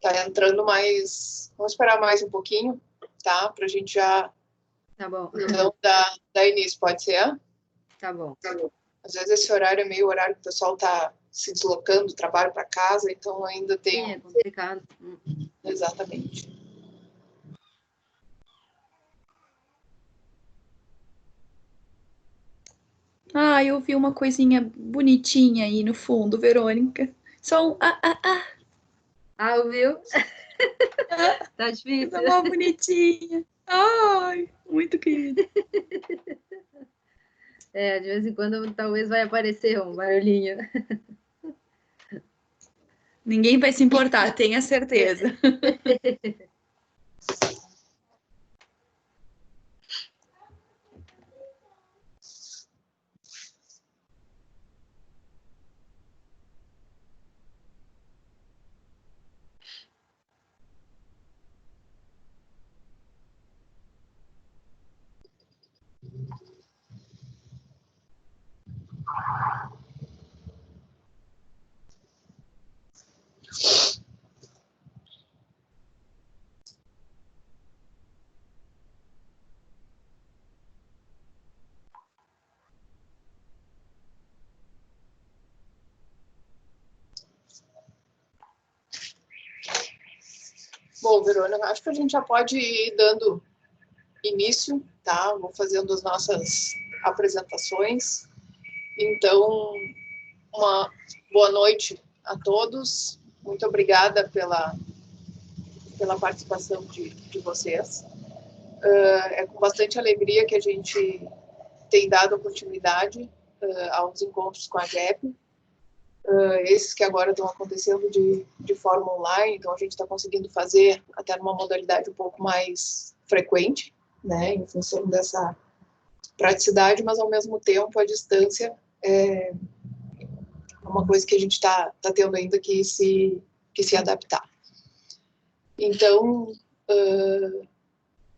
Tá entrando mais... Vamos esperar mais um pouquinho, tá? Para a gente já... Tá bom. Então, dar início, pode ser? Tá bom. Às vezes esse horário é meio horário que o pessoal está se deslocando do trabalho para casa, então ainda tem... Sim, é complicado. Exatamente. Ah, eu vi uma coisinha bonitinha aí no fundo, Verônica. Só um Ah, ouviu? Tá difícil. coisa mó bonitinha. Ai, muito querido. É, de vez em quando talvez vai aparecer um barulhinho. Ninguém vai se importar, tenha certeza. Bom, Verônica, acho que a gente já pode ir dando início, tá? Vou fazendo as nossas apresentações. Então, uma boa noite a todos. Muito obrigada pela participação de vocês. É com bastante alegria que a gente tem dado continuidade aos encontros com a GEP. Esses que agora estão acontecendo de forma online, então a gente está conseguindo fazer até numa modalidade um pouco mais frequente, né, em função dessa praticidade, mas ao mesmo tempo a distância é uma coisa que a gente está tendo ainda que se adaptar. Então,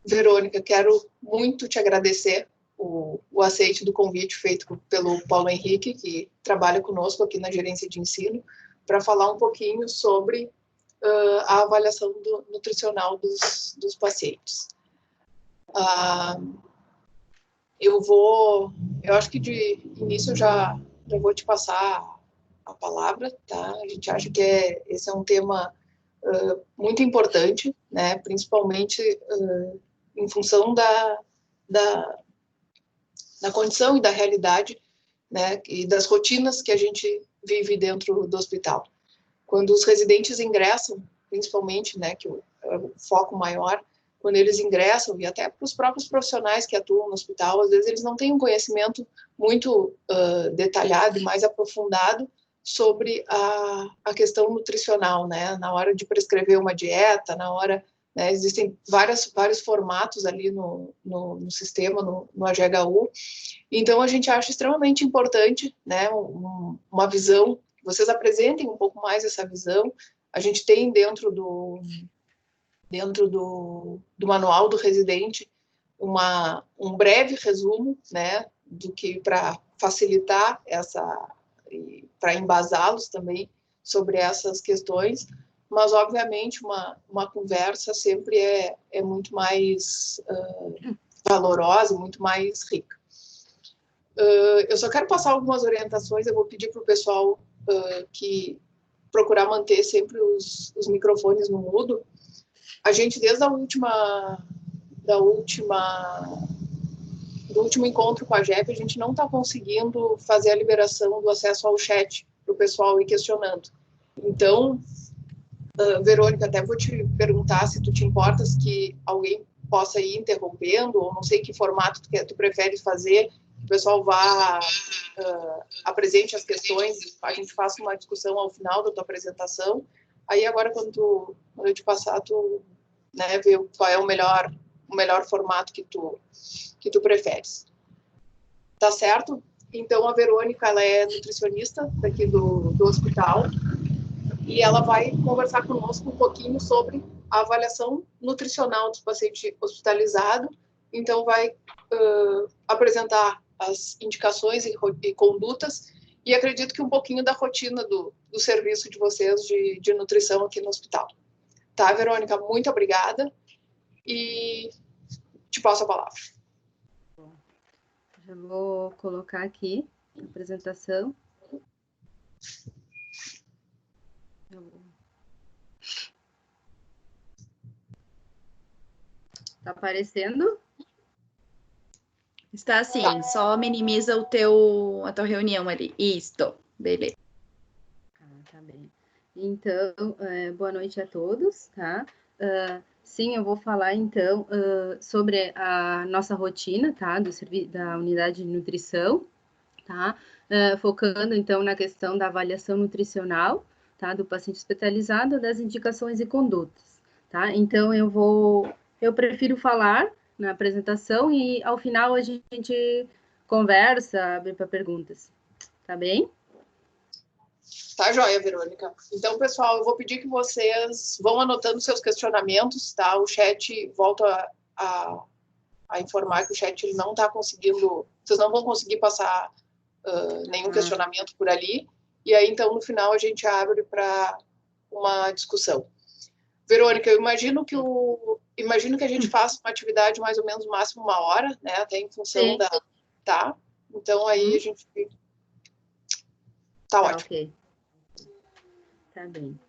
Verônica, quero muito te agradecer o aceite do convite feito pelo Paulo Henrique, que trabalha conosco aqui na gerência de ensino, para falar um pouquinho sobre a avaliação nutricional dos pacientes. Eu acho que de início já vou te passar a palavra, tá? A gente acha que esse é um tema muito importante, né? Principalmente em função da condição e da realidade, né? E das rotinas que a gente vive dentro do hospital. Quando os residentes ingressam, principalmente, né? Que é o foco maior, quando eles ingressam, e até para os próprios profissionais que atuam no hospital, às vezes eles não têm um conhecimento muito detalhado e mais aprofundado sobre a questão nutricional, né? Na hora de prescrever uma dieta, na hora... Né, existem vários formatos ali no sistema, no AGHU. Então, a gente acha extremamente importante, né, uma visão, que vocês apresentem um pouco mais essa visão. A gente tem dentro do manual do residente um breve resumo, né, do que para facilitar para embasá-los também sobre essas questões, mas obviamente uma conversa sempre é muito mais valorosa, muito mais rica. Eu só quero passar algumas orientações, eu vou pedir para o pessoal que procurar manter sempre os microfones no mudo. A gente, desde do último encontro com a GEP, a gente não está conseguindo fazer a liberação do acesso ao chat para o pessoal ir questionando. Então, Verônica, até vou te perguntar se tu te importas que alguém possa ir interrompendo, ou não sei que formato tu prefere fazer, que o pessoal vá, apresente as questões, a gente faça uma discussão ao final da tua apresentação. Aí agora, quando eu te passar, tu, né, vê qual é o melhor formato que tu preferes. Tá certo? Então, a Verônica, ela é nutricionista daqui do hospital, e ela vai conversar conosco um pouquinho sobre a avaliação nutricional do paciente hospitalizado. Então, vai apresentar as indicações e condutas e acredito que um pouquinho da rotina do serviço de vocês de nutrição aqui no hospital. Tá, Verônica? Muito obrigada e te passo a palavra. Já vou colocar aqui a apresentação. Tá aparecendo? Está assim, só minimiza a tua reunião ali. Isto, beleza. Tá bem. Então, boa noite a todos, tá? Sim, eu vou falar, então, sobre a nossa rotina, tá? Da unidade de nutrição, tá? Focando, então, na questão da avaliação nutricional, tá? Do paciente hospitalizado, das indicações e condutas, tá? Então, eu prefiro falar na apresentação e, ao final, a gente conversa, abre para perguntas, tá bem? Tá joia, Verônica. Então, pessoal, eu vou pedir que vocês vão anotando seus questionamentos, tá? O chat, volto a informar que o chat ele não está conseguindo, vocês não vão conseguir passar nenhum questionamento por ali, e aí, então, no final, a gente abre para uma discussão. Verônica, eu imagino que a gente faça uma atividade mais ou menos máximo 1 hora, né? Até em função da... Tá? Então, aí a gente... Tá ótimo. Ok. Tá bem.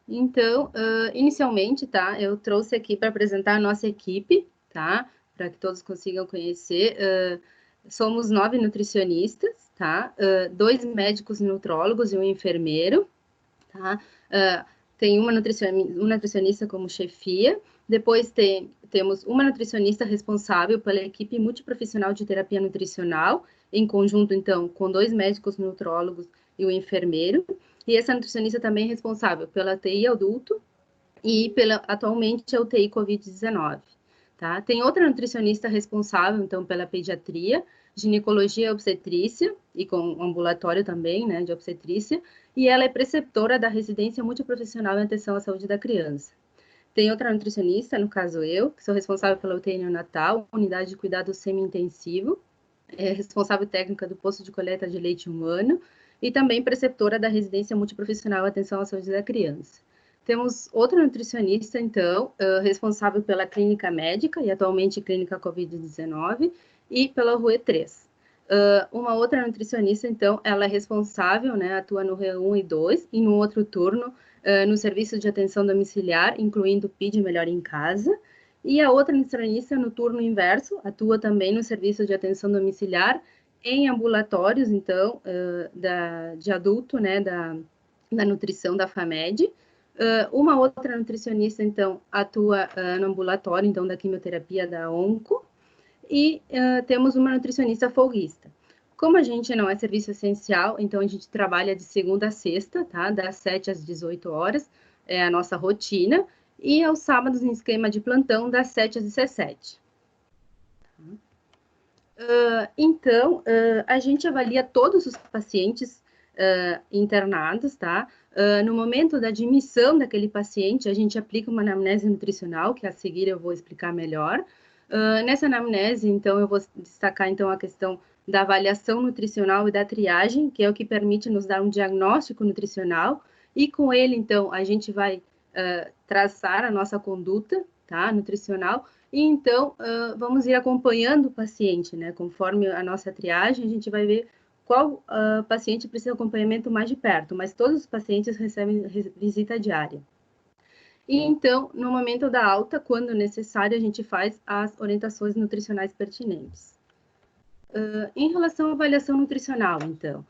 Então, inicialmente, tá? Eu trouxe aqui para apresentar a nossa equipe, tá? Para que todos consigam conhecer. Somos 9 nutricionistas, tá? 2 médicos nutrólogos e um enfermeiro, tá? Tem uma nutricionista como chefia. Depois temos uma nutricionista responsável pela equipe multiprofissional de terapia nutricional, em conjunto, então, com 2 médicos nutrólogos e o enfermeiro. E essa nutricionista também é responsável pela TI adulto e atualmente a UTI Covid-19, tá? Tem outra nutricionista responsável, então, pela pediatria, ginecologia e obstetrícia, e com ambulatório também, né, de obstetrícia, e ela é preceptora da residência multiprofissional em atenção à saúde da criança. Tem outra nutricionista, no caso eu, que sou responsável pela UTI neonatal, unidade de cuidado semi-intensivo, responsável técnica do posto de coleta de leite humano, e também preceptora da residência multiprofissional Atenção à Saúde da Criança. Temos outra nutricionista, então, responsável pela clínica médica, e atualmente clínica Covid-19, e pela RUE 3. Uma outra nutricionista, então, ela é responsável, né, atua no RUE 1 e 2, e no outro turno, no serviço de atenção domiciliar, incluindo PID Melhor em Casa, e a outra nutricionista, no turno inverso, atua também no serviço de atenção domiciliar, em ambulatórios, então, de adulto, né, da nutrição da FAMED. Uma outra nutricionista, então, atua no ambulatório, então, da quimioterapia da ONCO. E temos uma nutricionista folguista. Como a gente não é serviço essencial, então a gente trabalha de segunda a sexta, tá? Das 7 às 18 horas, é a nossa rotina. E aos sábados, em esquema de plantão, das 7 às 17. Então, a gente avalia todos os pacientes internados, tá? No momento da admissão daquele paciente, a gente aplica uma anamnese nutricional, que a seguir eu vou explicar melhor. Nessa anamnese, então, eu vou destacar, então, a questão da avaliação nutricional e da triagem, que é o que permite nos dar um diagnóstico nutricional, e com ele, então, a gente vai traçar a nossa conduta, tá, nutricional, e então vamos ir acompanhando o paciente, né, conforme a nossa triagem, a gente vai ver qual paciente precisa de acompanhamento mais de perto, mas todos os pacientes recebem visita diária. E então, no momento da alta, quando necessário, a gente faz as orientações nutricionais pertinentes. Em relação à avaliação nutricional, então,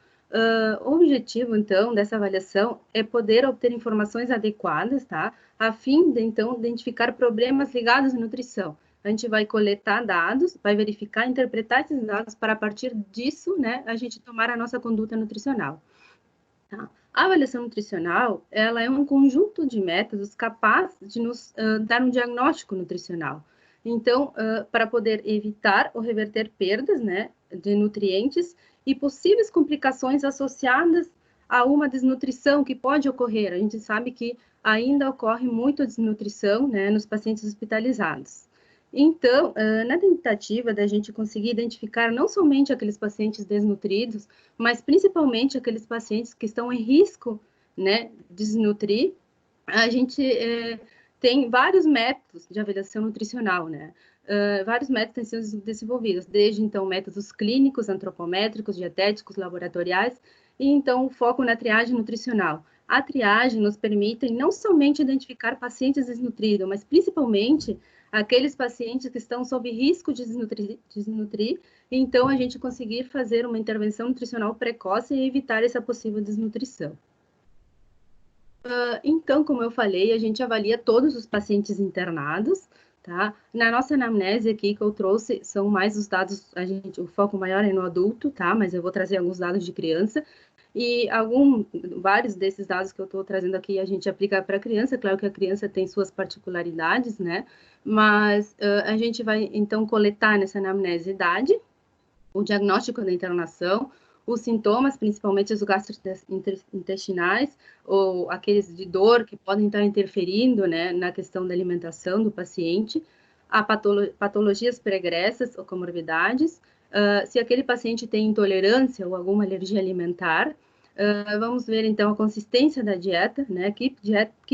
o objetivo, então, dessa avaliação é poder obter informações adequadas, tá? A fim de, então, identificar problemas ligados à nutrição. A gente vai coletar dados, vai verificar, interpretar esses dados para, a partir disso, né, a gente tomar a nossa conduta nutricional. Tá? A avaliação nutricional, ela é um conjunto de métodos capazes de nos dar um diagnóstico nutricional. Então, para poder evitar ou reverter perdas, né, de nutrientes e possíveis complicações associadas a uma desnutrição que pode ocorrer. A gente sabe que ainda ocorre muito desnutrição, né, nos pacientes hospitalizados. Então, na tentativa da gente conseguir identificar não somente aqueles pacientes desnutridos, mas principalmente aqueles pacientes que estão em risco, né, de desnutrir, a gente tem vários métodos de avaliação nutricional, né? Vários métodos têm sido desenvolvidos, desde, então, métodos clínicos, antropométricos, dietéticos, laboratoriais, e, então, o foco na triagem nutricional. A triagem nos permite não somente identificar pacientes desnutridos, mas, principalmente, aqueles pacientes que estão sob risco de desnutrir, então, a gente conseguir fazer uma intervenção nutricional precoce e evitar essa possível desnutrição. Então, como eu falei, a gente avalia todos os pacientes internados, tá? Na nossa anamnese aqui que eu trouxe, são mais os dados, o foco maior é no adulto, tá? Mas eu vou trazer alguns dados de criança, e vários desses dados que eu estou trazendo aqui, a gente aplica para a criança, claro que a criança tem suas particularidades, né? Mas a gente vai, então, coletar nessa anamnese idade, o diagnóstico da internação, os sintomas, principalmente os gastrointestinais, ou aqueles de dor que podem estar interferindo, né, na questão da alimentação do paciente, a patologias pregressas ou comorbidades, se aquele paciente tem intolerância ou alguma alergia alimentar, vamos ver, então, a consistência da dieta, né, que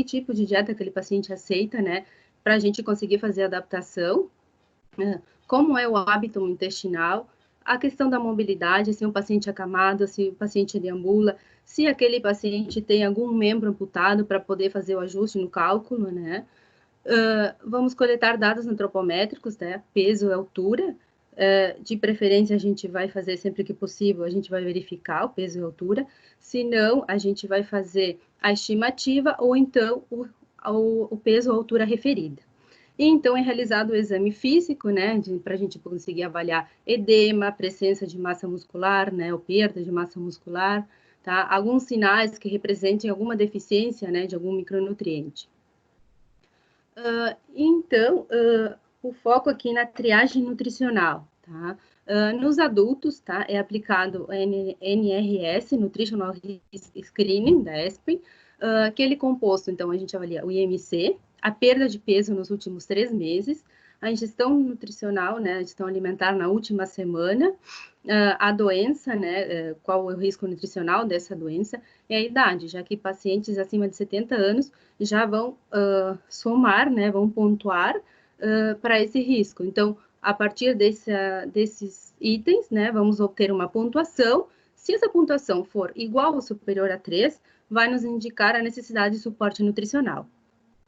tipo de dieta aquele paciente aceita, né, para a gente conseguir fazer a adaptação, como é o hábito intestinal, a questão da mobilidade, se um paciente é acamado, se o paciente deambula, se aquele paciente tem algum membro amputado para poder fazer o ajuste no cálculo, né? Vamos coletar dados antropométricos, né? Peso e altura. De preferência, a gente vai fazer sempre que possível, a gente vai verificar o peso e altura. Se não, a gente vai fazer a estimativa ou então o peso ou altura referida. E, então, é realizado o exame físico, né, para a gente conseguir avaliar edema, presença de massa muscular, né, ou perda de massa muscular, tá? Alguns sinais que representem alguma deficiência, né, de algum micronutriente. Então, o foco aqui na triagem nutricional, tá? Nos adultos, tá, é aplicado o NRS, Nutritional Risk Screening, da ESPEN, aquele composto, então, a gente avalia o IMC, a perda de peso nos últimos 3 meses, a ingestão nutricional, né, a ingestão alimentar na última semana, a doença, né, qual é o risco nutricional dessa doença, e a idade, já que pacientes acima de 70 anos já vão somar, né, vão pontuar para esse risco. Então, a partir desses itens, né, vamos obter uma pontuação. Se essa pontuação for igual ou superior a 3, vai nos indicar a necessidade de suporte nutricional.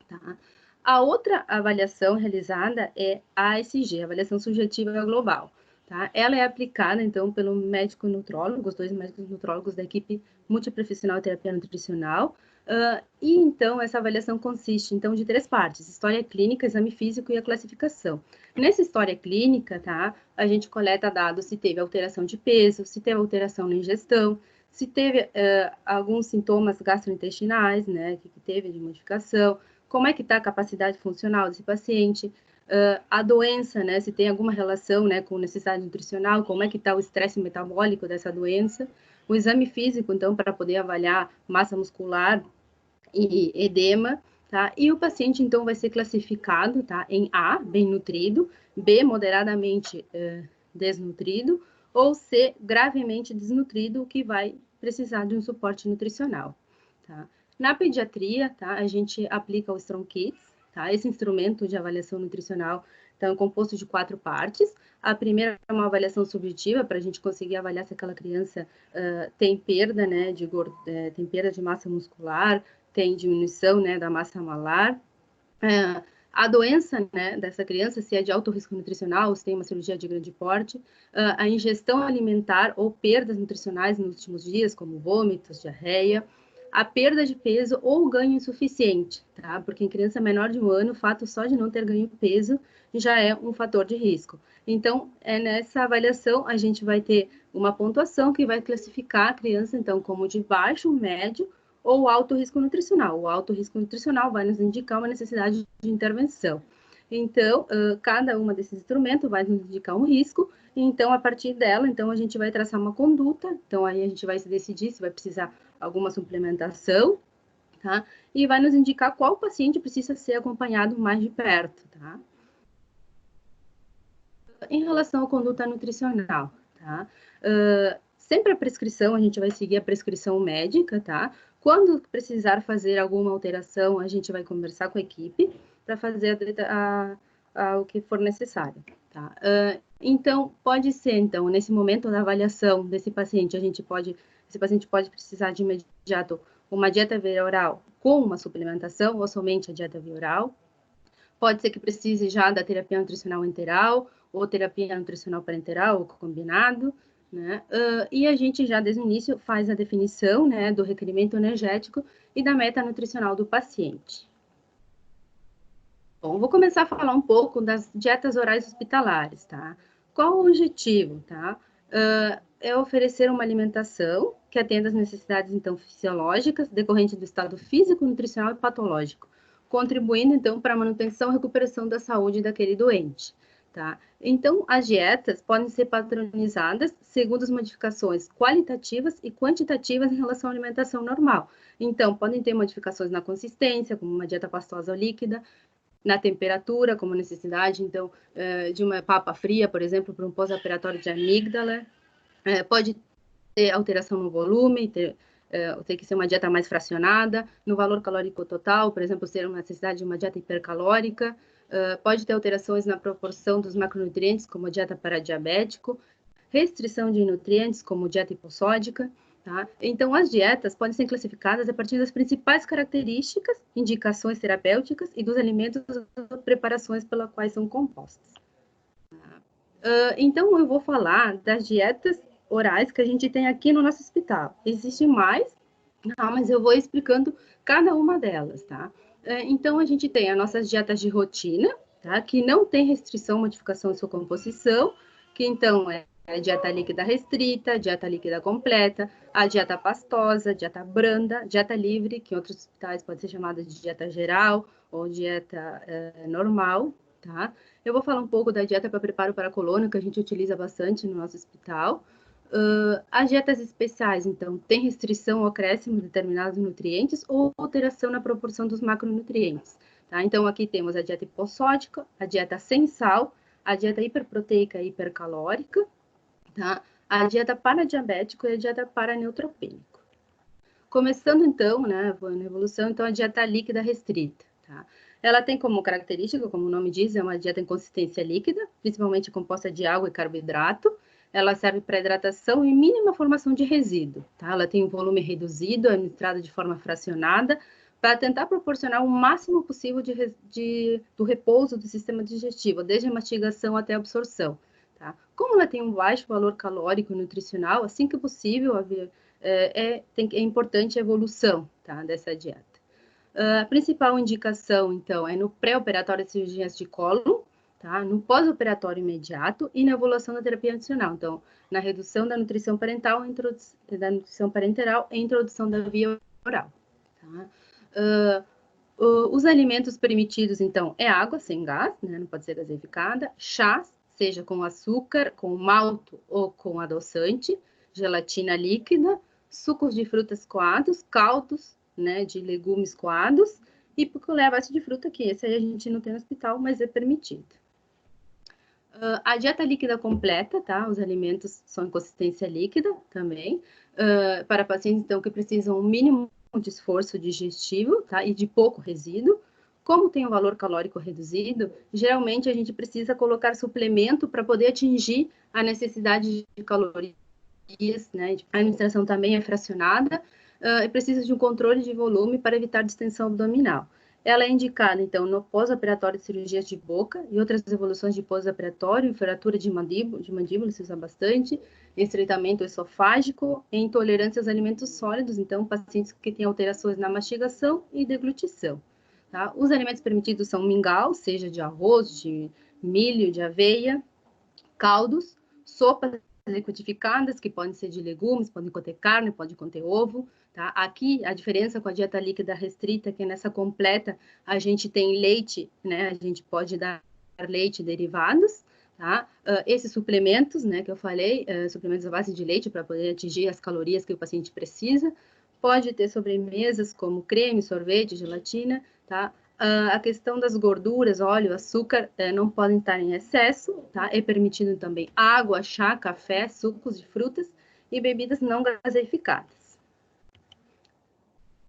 Tá? A outra avaliação realizada é a ASG, Avaliação Subjetiva Global. Tá? Ela é aplicada, então, pelo médico nutrólogo, os 2 médicos nutrólogos da equipe multiprofissional de terapia nutricional, e, então, essa avaliação consiste, então, de 3 partes: história clínica, exame físico e a classificação. Nessa história clínica, tá, a gente coleta dados se teve alteração de peso, se teve alteração na ingestão, se teve alguns sintomas gastrointestinais, né, que teve de modificação, como é que está a capacidade funcional desse paciente, a doença, né, se tem alguma relação, né, com necessidade nutricional, como é que está o estresse metabólico dessa doença, o exame físico, então, para poder avaliar massa muscular e edema, tá? E o paciente, então, vai ser classificado, tá, em A, bem nutrido, B, moderadamente desnutrido, ou C, gravemente desnutrido, que vai precisar de um suporte nutricional, tá? Na pediatria, tá, a gente aplica o Strong Kids, tá? Esse instrumento de avaliação nutricional então, é composto de 4 partes. A primeira é uma avaliação subjetiva, para a gente conseguir avaliar se aquela criança tem perda, né, tem perda de massa muscular, tem diminuição, né, da massa malar. A doença, né, dessa criança, se é de alto risco nutricional, se tem uma cirurgia de grande porte, a ingestão alimentar ou perdas nutricionais nos últimos dias, como vômitos, diarreia, a perda de peso ou ganho insuficiente, tá? Porque em criança menor de 1 ano, o fato só de não ter ganho peso já é um fator de risco. Então, nessa avaliação, a gente vai ter uma pontuação que vai classificar a criança, então, como de baixo, médio ou alto risco nutricional. O alto risco nutricional vai nos indicar uma necessidade de intervenção. Então, cada uma desses instrumentos vai nos indicar um risco, então, a partir dela, então, a gente vai traçar uma conduta, então, aí a gente vai se decidir se vai precisar alguma suplementação, tá? E vai nos indicar qual paciente precisa ser acompanhado mais de perto, tá? em relação à conduta nutricional, tá? Sempre a prescrição, a gente vai seguir a prescrição médica, tá? Quando precisar fazer alguma alteração, a gente vai conversar com a equipe para fazer o que for necessário, tá? Então, pode ser, então, nesse momento da avaliação desse paciente, esse paciente pode precisar de imediato uma dieta via oral com uma suplementação ou somente a dieta via oral. Pode ser que precise já da terapia nutricional enteral ou terapia nutricional parenteral ou combinado, né? E a gente já desde o início faz a definição, né, do requerimento energético e da meta nutricional do paciente. Bom, vou começar a falar um pouco das dietas orais hospitalares, tá? Qual o objetivo, tá? É oferecer uma alimentação que atenda às necessidades, então, fisiológicas decorrentes do estado físico, nutricional e patológico, contribuindo, então, para a manutenção e recuperação da saúde daquele doente, tá? Então, as dietas podem ser padronizadas segundo as modificações qualitativas e quantitativas em relação à alimentação normal. Então, podem ter modificações na consistência, como uma dieta pastosa ou líquida, na temperatura, como necessidade, então, de uma papa fria, por exemplo, para um pós-operatório de amígdala. Pode ter alteração no volume, ter que ser uma dieta mais fracionada, no valor calórico total, por exemplo, ser uma necessidade de uma dieta hipercalórica. Pode ter alterações na proporção dos macronutrientes, como a dieta para diabético, restrição de nutrientes, como dieta hipossódica. Tá? Então, as dietas podem ser classificadas a partir das principais características, indicações terapêuticas e dos alimentos ou preparações pelas quais são compostas. Então, eu vou falar das dietas orais que a gente tem aqui no nosso hospital. Existem mais, mas eu vou explicando cada uma delas, tá? Então, a gente tem as nossas dietas de rotina, tá? Que não tem restrição, modificação de sua composição, que então é a dieta líquida restrita, dieta líquida completa, a dieta pastosa, dieta branda, dieta livre, que em outros hospitais pode ser chamada de dieta geral ou dieta normal, tá? Eu vou falar um pouco da dieta para preparo para a colônia, que a gente utiliza bastante no nosso hospital. As dietas especiais, então, tem restrição ou acréscimo de determinados nutrientes ou alteração na proporção dos macronutrientes, tá? Então, aqui temos a dieta hipossódica, a dieta sem sal, a dieta hiperproteica e hipercalórica, tá? A dieta paradiabético e a dieta paraneutropênico. Começando, então, né, na evolução, então, a dieta líquida restrita, tá? Ela tem como característica, como o nome diz, é uma dieta em consistência líquida, principalmente composta de água e carboidrato. Ela serve para hidratação e mínima formação de resíduo, tá? Ela tem um volume reduzido, administrada de forma fracionada, para tentar proporcionar o máximo possível do repouso do sistema digestivo, desde a mastigação até a absorção, tá? Como ela tem um baixo valor calórico e nutricional, assim que possível, é importante a evolução, tá, dessa dieta. A principal indicação, então, é no pré-operatório de cirurgias de cólon, tá? No pós-operatório imediato e na evolução da terapia nutricional. Então, na redução da nutrição parental, da nutrição parenteral e introdução da via oral. Tá? Os alimentos permitidos, então, é água sem gás, né? Não pode ser gaseificada, chás, seja com açúcar, com malto ou com adoçante, gelatina líquida, sucos de frutas coados, caldos, né, de legumes coados e picolé à base de fruta, que esse aí a gente não tem no hospital, mas é permitido. A dieta líquida completa, tá? Os alimentos são em consistência líquida também, para pacientes, então, que precisam um mínimo de esforço digestivo, tá? E de pouco resíduo. Como tem um valor calórico reduzido, geralmente a gente precisa colocar suplemento para poder atingir a necessidade de calorias, né? A administração também é fracionada, e precisa de um controle de volume para evitar distensão abdominal. Ela é indicada, então, no pós-operatório de cirurgias de boca e outras evoluções de pós-operatório, fratura de mandíbula, se usa bastante, estreitamento esofágico e intolerância aos alimentos sólidos, então, pacientes que têm alterações na mastigação e deglutição. Tá? Os alimentos permitidos são mingau, seja de arroz, de milho, de aveia, caldos, sopas liquidificadas, que podem ser de legumes, podem conter carne, podem conter ovo. Tá? Aqui, a diferença com a dieta líquida restrita, que nessa completa a gente tem leite, né? A gente pode dar leite e derivados, tá? Esses suplementos, né, que eu falei, suplementos à base de leite para poder atingir as calorias que o paciente precisa. Pode ter sobremesas como creme, sorvete, gelatina, tá? a questão das gorduras, óleo, açúcar, não podem estar em excesso, tá? É permitido também água, chá, café, sucos de frutas e bebidas não gaseificadas.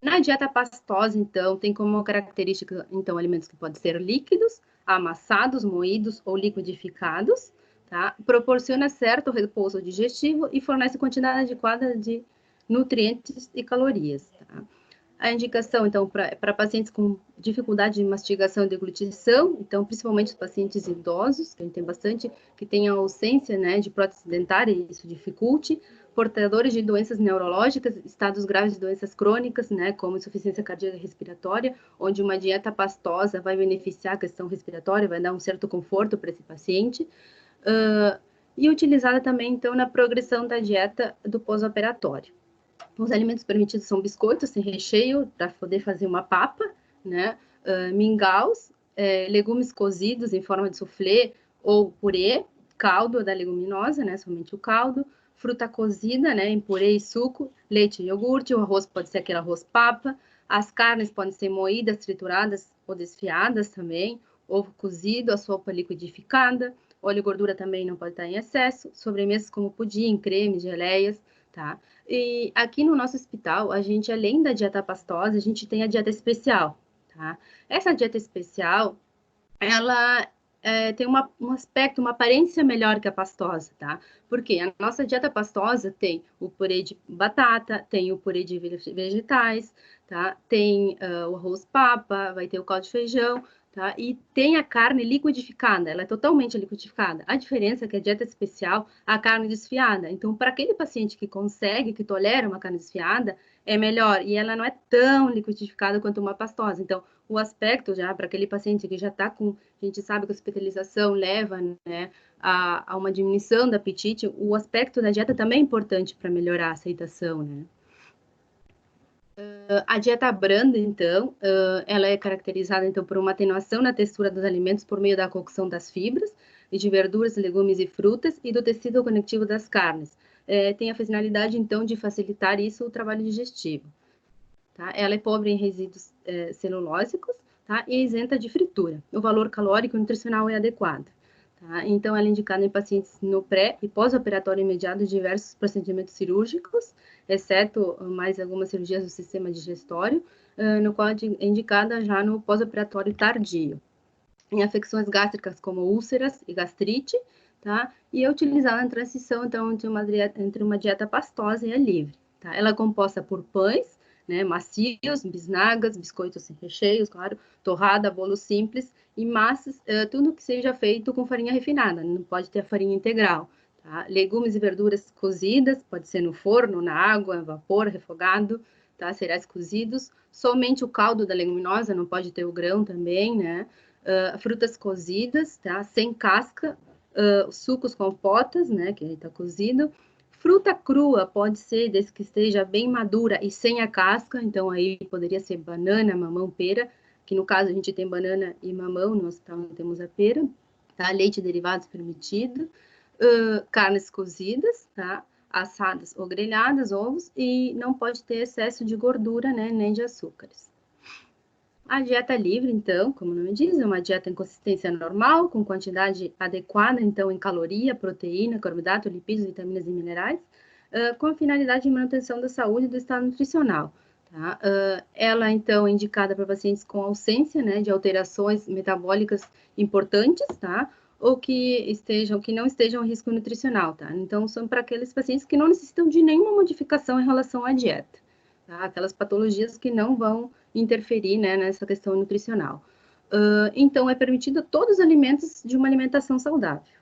Na dieta pastosa, então, tem como característica, então, alimentos que podem ser líquidos, amassados, moídos ou liquidificados, tá? Proporciona certo repouso digestivo e fornece quantidade adequada de nutrientes e calorias, tá? A indicação, então, para pacientes com dificuldade de mastigação e deglutição, então, principalmente os pacientes idosos, que a gente tem bastante, que tem a ausência, né, de prótese dentária, e isso dificulte, portadores de doenças neurológicas, estados graves de doenças crônicas, né, como insuficiência cardíaca respiratória, onde uma dieta pastosa vai beneficiar a questão respiratória, vai dar um certo conforto para esse paciente, e utilizada também, então, na progressão da dieta do pós-operatório. Os alimentos permitidos são biscoitos sem recheio, para poder fazer uma papa, né? Mingaus, legumes cozidos em forma de soufflé ou purê, caldo da leguminosa, né? Somente o caldo, fruta cozida, né? Em purê e suco, leite e iogurte, o arroz pode ser aquele arroz papa, as carnes podem ser moídas, trituradas ou desfiadas também, ovo cozido, a sopa liquidificada, óleo e gordura também não pode estar em excesso, sobremesas como pudim, creme, geleias, tá? E aqui no nosso hospital, a gente, além da dieta pastosa, a gente tem a dieta especial, tá? Essa dieta especial, ela tem um aspecto, uma aparência melhor que a pastosa, tá? Porque a nossa dieta pastosa tem o purê de batata, tem o purê de vegetais, tá? Tem o arroz papa, vai ter o caldo de feijão, tá? E tem a carne liquidificada, ela é totalmente liquidificada. A diferença é que a dieta especial, a carne desfiada. Então, para aquele paciente que consegue, que tolera uma carne desfiada, é melhor. E ela não é tão liquidificada quanto uma pastosa. Então, o aspecto já para aquele paciente que já está com, a gente sabe que a hospitalização leva, né, a uma diminuição do apetite, o aspecto da dieta também é importante para melhorar a aceitação, né? A dieta branda, então, ela é caracterizada, então, por uma atenuação na textura dos alimentos por meio da cocção das fibras e de verduras, legumes e frutas e do tecido conectivo das carnes. Tem a finalidade, então, de facilitar isso o trabalho digestivo. Tá? Ela é pobre em resíduos celulósicos, tá? E isenta de fritura. O valor calórico e nutricional é adequado. Tá? Então, ela é indicada em pacientes no pré e pós-operatório imediato de diversos procedimentos cirúrgicos, exceto mais algumas cirurgias do sistema digestório, no qual é indicada já no pós-operatório tardio. Em afecções gástricas como úlceras e gastrite, tá? E é utilizada na transição, então, entre uma dieta pastosa e a livre. Tá? Ela é composta por pães, né, macios, bisnagas, biscoitos sem recheios, claro, torrada, bolo simples e massas, tudo que seja feito com farinha refinada, não pode ter a farinha integral. Tá? Legumes e verduras cozidas, pode ser no forno, na água, vapor, refogado, tá? Cereais cozidos, somente o caldo da leguminosa, não pode ter o grão também, né? Frutas cozidas, tá? Sem casca, sucos compotas, né? Que aí tá cozido. Fruta crua pode ser, desde que esteja bem madura e sem a casca, então aí poderia ser banana, mamão, pera, que no caso a gente tem banana e mamão, no hospital não temos a pera, tá? Leite e derivados permitido, carnes cozidas, tá? Assadas ou grelhadas, ovos, e não pode ter excesso de gordura, né? Nem de açúcares. A dieta livre, então, como o nome diz, é uma dieta em consistência normal, com quantidade adequada, então, em caloria, proteína, carboidrato, lipídios, vitaminas e minerais, com a finalidade de manutenção da saúde e do estado nutricional. Tá? Ela, então, é indicada para pacientes com ausência, né, de alterações metabólicas importantes, tá? Ou que não estejam em risco nutricional, tá? Então, são para aqueles pacientes que não necessitam de nenhuma modificação em relação à dieta, tá? Aquelas patologias que não vão interferir, né, nessa questão nutricional. Então, é permitido todos os alimentos de uma alimentação saudável.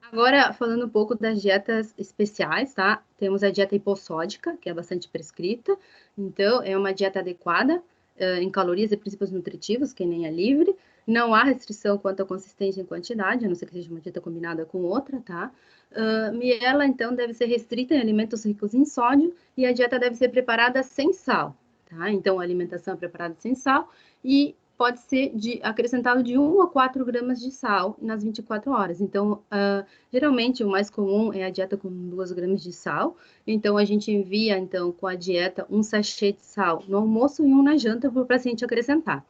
Agora, falando um pouco das dietas especiais, tá? Temos a dieta hipossódica, que é bastante prescrita. Então, é uma dieta adequada em calorias e princípios nutritivos, que nem a livre. Não há restrição quanto à consistência e quantidade, a não ser que seja uma dieta combinada com outra, tá? E ela, então, deve ser restrita em alimentos ricos em sódio e a dieta deve ser preparada sem sal, tá? Então, a alimentação é preparada sem sal e pode ser acrescentado de 1 a 4 gramas de sal nas 24 horas. Então, geralmente, o mais comum é a dieta com 2 gramas de sal. Então, a gente envia, então, com a dieta, um sachê de sal no almoço e um na janta para o paciente acrescentar.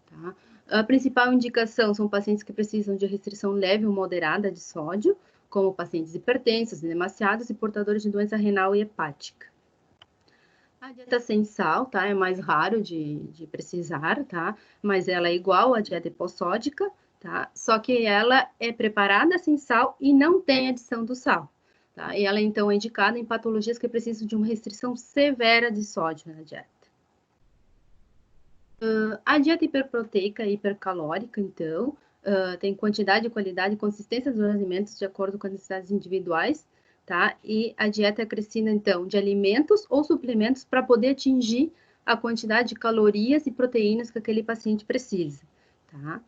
Tá? A principal indicação são pacientes que precisam de restrição leve ou moderada de sódio, como pacientes hipertensos, demasiados e portadores de doença renal e hepática. A dieta sem sal, tá? É mais raro de precisar, tá? Mas ela é igual à dieta hipossódica, tá? Só que ela é preparada sem sal e não tem adição do sal, tá? E ela, então, é indicada em patologias que precisam de uma restrição severa de sódio na dieta. A dieta hiperproteica e hipercalórica, então, tem quantidade, qualidade e consistência dos alimentos de acordo com as necessidades individuais, tá? E a dieta é acrescida, então, de alimentos ou suplementos para poder atingir a quantidade de calorias e proteínas que aquele paciente precisa, tá?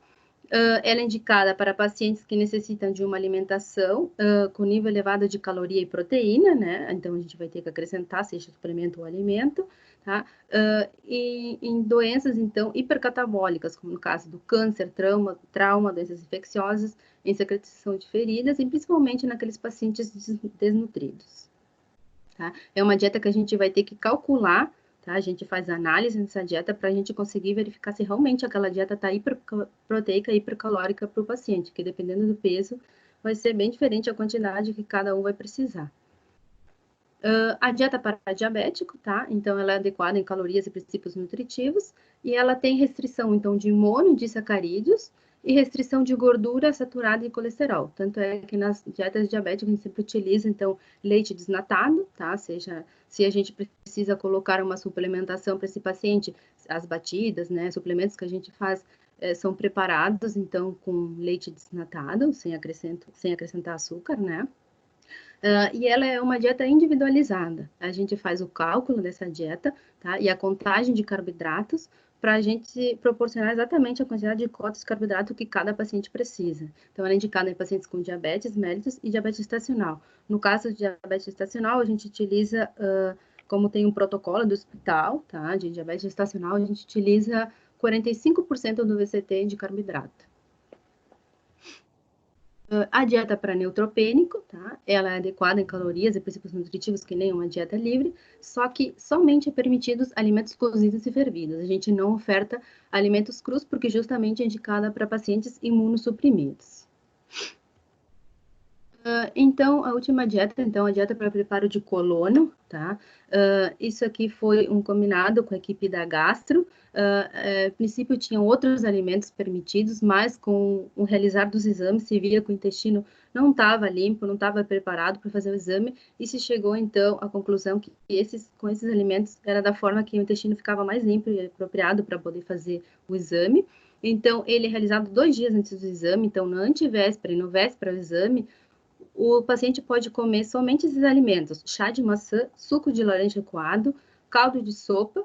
Ela é indicada para pacientes que necessitam de uma alimentação com nível elevado de caloria e proteína, né? Então, a gente vai ter que acrescentar, seja suplemento ou alimento, tá? E em doenças, então, hipercatabólicas, como no caso do câncer, trauma, doenças infecciosas, em secreção de feridas, e principalmente naqueles pacientes desnutridos, tá? É uma dieta que a gente vai ter que calcular, tá? A gente faz análise nessa dieta para a gente conseguir verificar se realmente aquela dieta está hiperproteica e hipercalórica para o paciente, que dependendo do peso, vai ser bem diferente a quantidade que cada um vai precisar. A dieta para diabético, tá? Então, ela é adequada em calorias e princípios nutritivos, e ela tem restrição, então, de monoindisacarídeos e restrição de gordura saturada e colesterol. Tanto é que nas dietas diabéticas a gente sempre utiliza, então, leite desnatado, tá? Seja, se a gente precisa colocar uma suplementação para esse paciente, as batidas, né, suplementos que a gente faz são preparados, então, com leite desnatado, sem acrescentar açúcar, né? E ela é uma dieta individualizada. A gente faz o cálculo dessa dieta, tá? E a contagem de carboidratos para a gente proporcionar exatamente a quantidade de cotas de carboidrato que cada paciente precisa. Então, ela é indicada em pacientes com diabetes mellitus e diabetes gestacional. No caso de diabetes gestacional, a gente utiliza, como tem um protocolo do hospital, tá? De diabetes gestacional, a gente utiliza 45% do VCT de carboidrato. A dieta para neutropênico, tá? Ela é adequada em calorias e princípios nutritivos, que nem uma dieta livre, só que somente é permitidos alimentos cozidos e fervidos. A gente não oferta alimentos crus, porque justamente é indicada para pacientes imunossuprimidos. Então, a última dieta, então, a dieta para preparo de colono, tá? Isso aqui foi um combinado com a equipe da Gastro. A princípio, tinham outros alimentos permitidos, mas com o realizar dos exames, se via que o intestino não estava limpo, não estava preparado para fazer o exame, e se chegou, então, à conclusão que com esses alimentos era da forma que o intestino ficava mais limpo e apropriado para poder fazer o exame. Então, ele é realizado 2 dias antes do exame, então, na antivéspera e no véspera do exame, o paciente pode comer somente esses alimentos: chá de maçã, suco de laranja coado, caldo de sopa,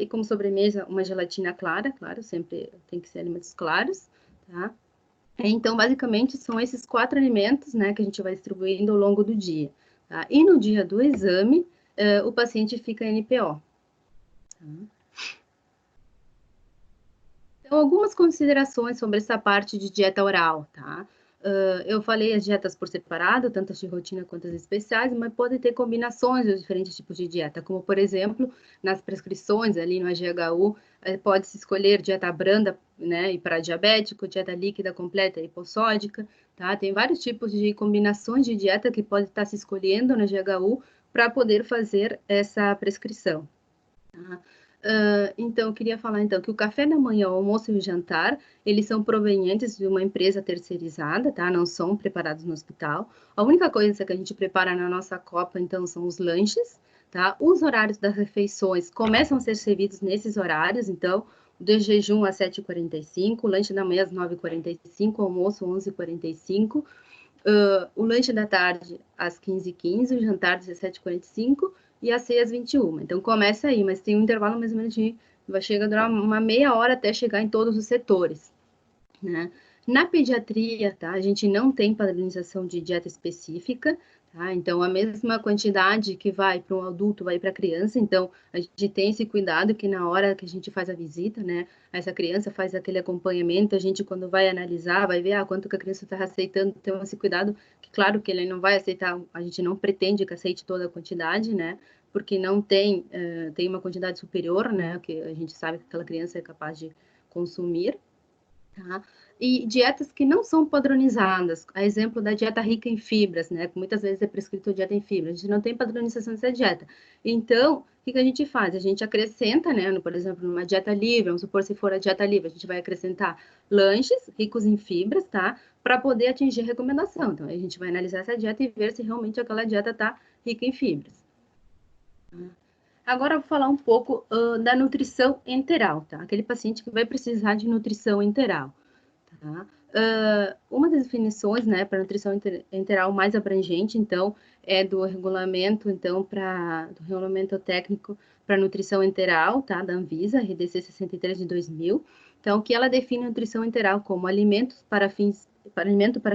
e como sobremesa, uma gelatina clara, claro, sempre tem que ser alimentos claros, tá? Então, basicamente, são esses 4 alimentos, né, que a gente vai distribuindo ao longo do dia, tá? E no dia do exame, o paciente fica NPO. Tá? Então, algumas considerações sobre essa parte de dieta oral, tá? Eu falei as dietas por separado, tanto as de rotina quanto as especiais, mas podem ter combinações dos diferentes tipos de dieta, como, por exemplo, nas prescrições ali no AGHU, pode-se escolher dieta branda, né, e para diabético, dieta líquida completa e hipossódica, tá? Tem vários tipos de combinações de dieta que pode estar se escolhendo no AGHU para poder fazer essa prescrição, tá? Então, eu queria falar, então, que o café da manhã, o almoço e o jantar, eles são provenientes de uma empresa terceirizada, tá? Não são preparados no hospital. A única coisa que a gente prepara na nossa copa, então, são os lanches, tá? Os horários das refeições começam a ser servidos nesses horários, então, o de jejum às 7h45, o lanche da manhã às 9h45, o almoço 11h45, o lanche da tarde às 15h15, o jantar às 17h45 e às 6h21. Então, começa aí, mas tem um intervalo mais ou menos chega a durar uma meia hora até chegar em todos os setores, né? Na pediatria, tá? A gente não tem padronização de dieta específica, Tá? Então, a mesma quantidade que vai para um adulto, vai para a criança. Então, a gente tem esse cuidado que na hora que a gente faz a visita, né, essa criança faz aquele acompanhamento, a gente quando vai analisar, vai ver quanto que a criança está aceitando, tem esse cuidado, que claro que ele não vai aceitar, a gente não pretende que aceite toda a quantidade, né, porque não tem, tem uma quantidade superior, né, que a gente sabe que aquela criança é capaz de consumir. Tá? E dietas que não são padronizadas, a exemplo da dieta rica em fibras, né? Que muitas vezes é prescrito dieta em fibras, a gente não tem padronização dessa dieta. Então, o que a gente faz? A gente acrescenta, né? Por exemplo, numa dieta livre, vamos supor se for a dieta livre, a gente vai acrescentar lanches ricos em fibras, tá? Para poder atingir a recomendação. Então, a gente vai analisar essa dieta e ver se realmente aquela dieta está rica em fibras. Agora eu vou falar um pouco da nutrição enteral, tá? Aquele paciente que vai precisar de nutrição enteral, tá? Uma das definições, né, para nutrição enteral mais abrangente, então, é do regulamento, então, do regulamento técnico para nutrição enteral, tá? Da Anvisa, RDC 63 de 2000. Então, que ela define nutrição enteral como alimento para fins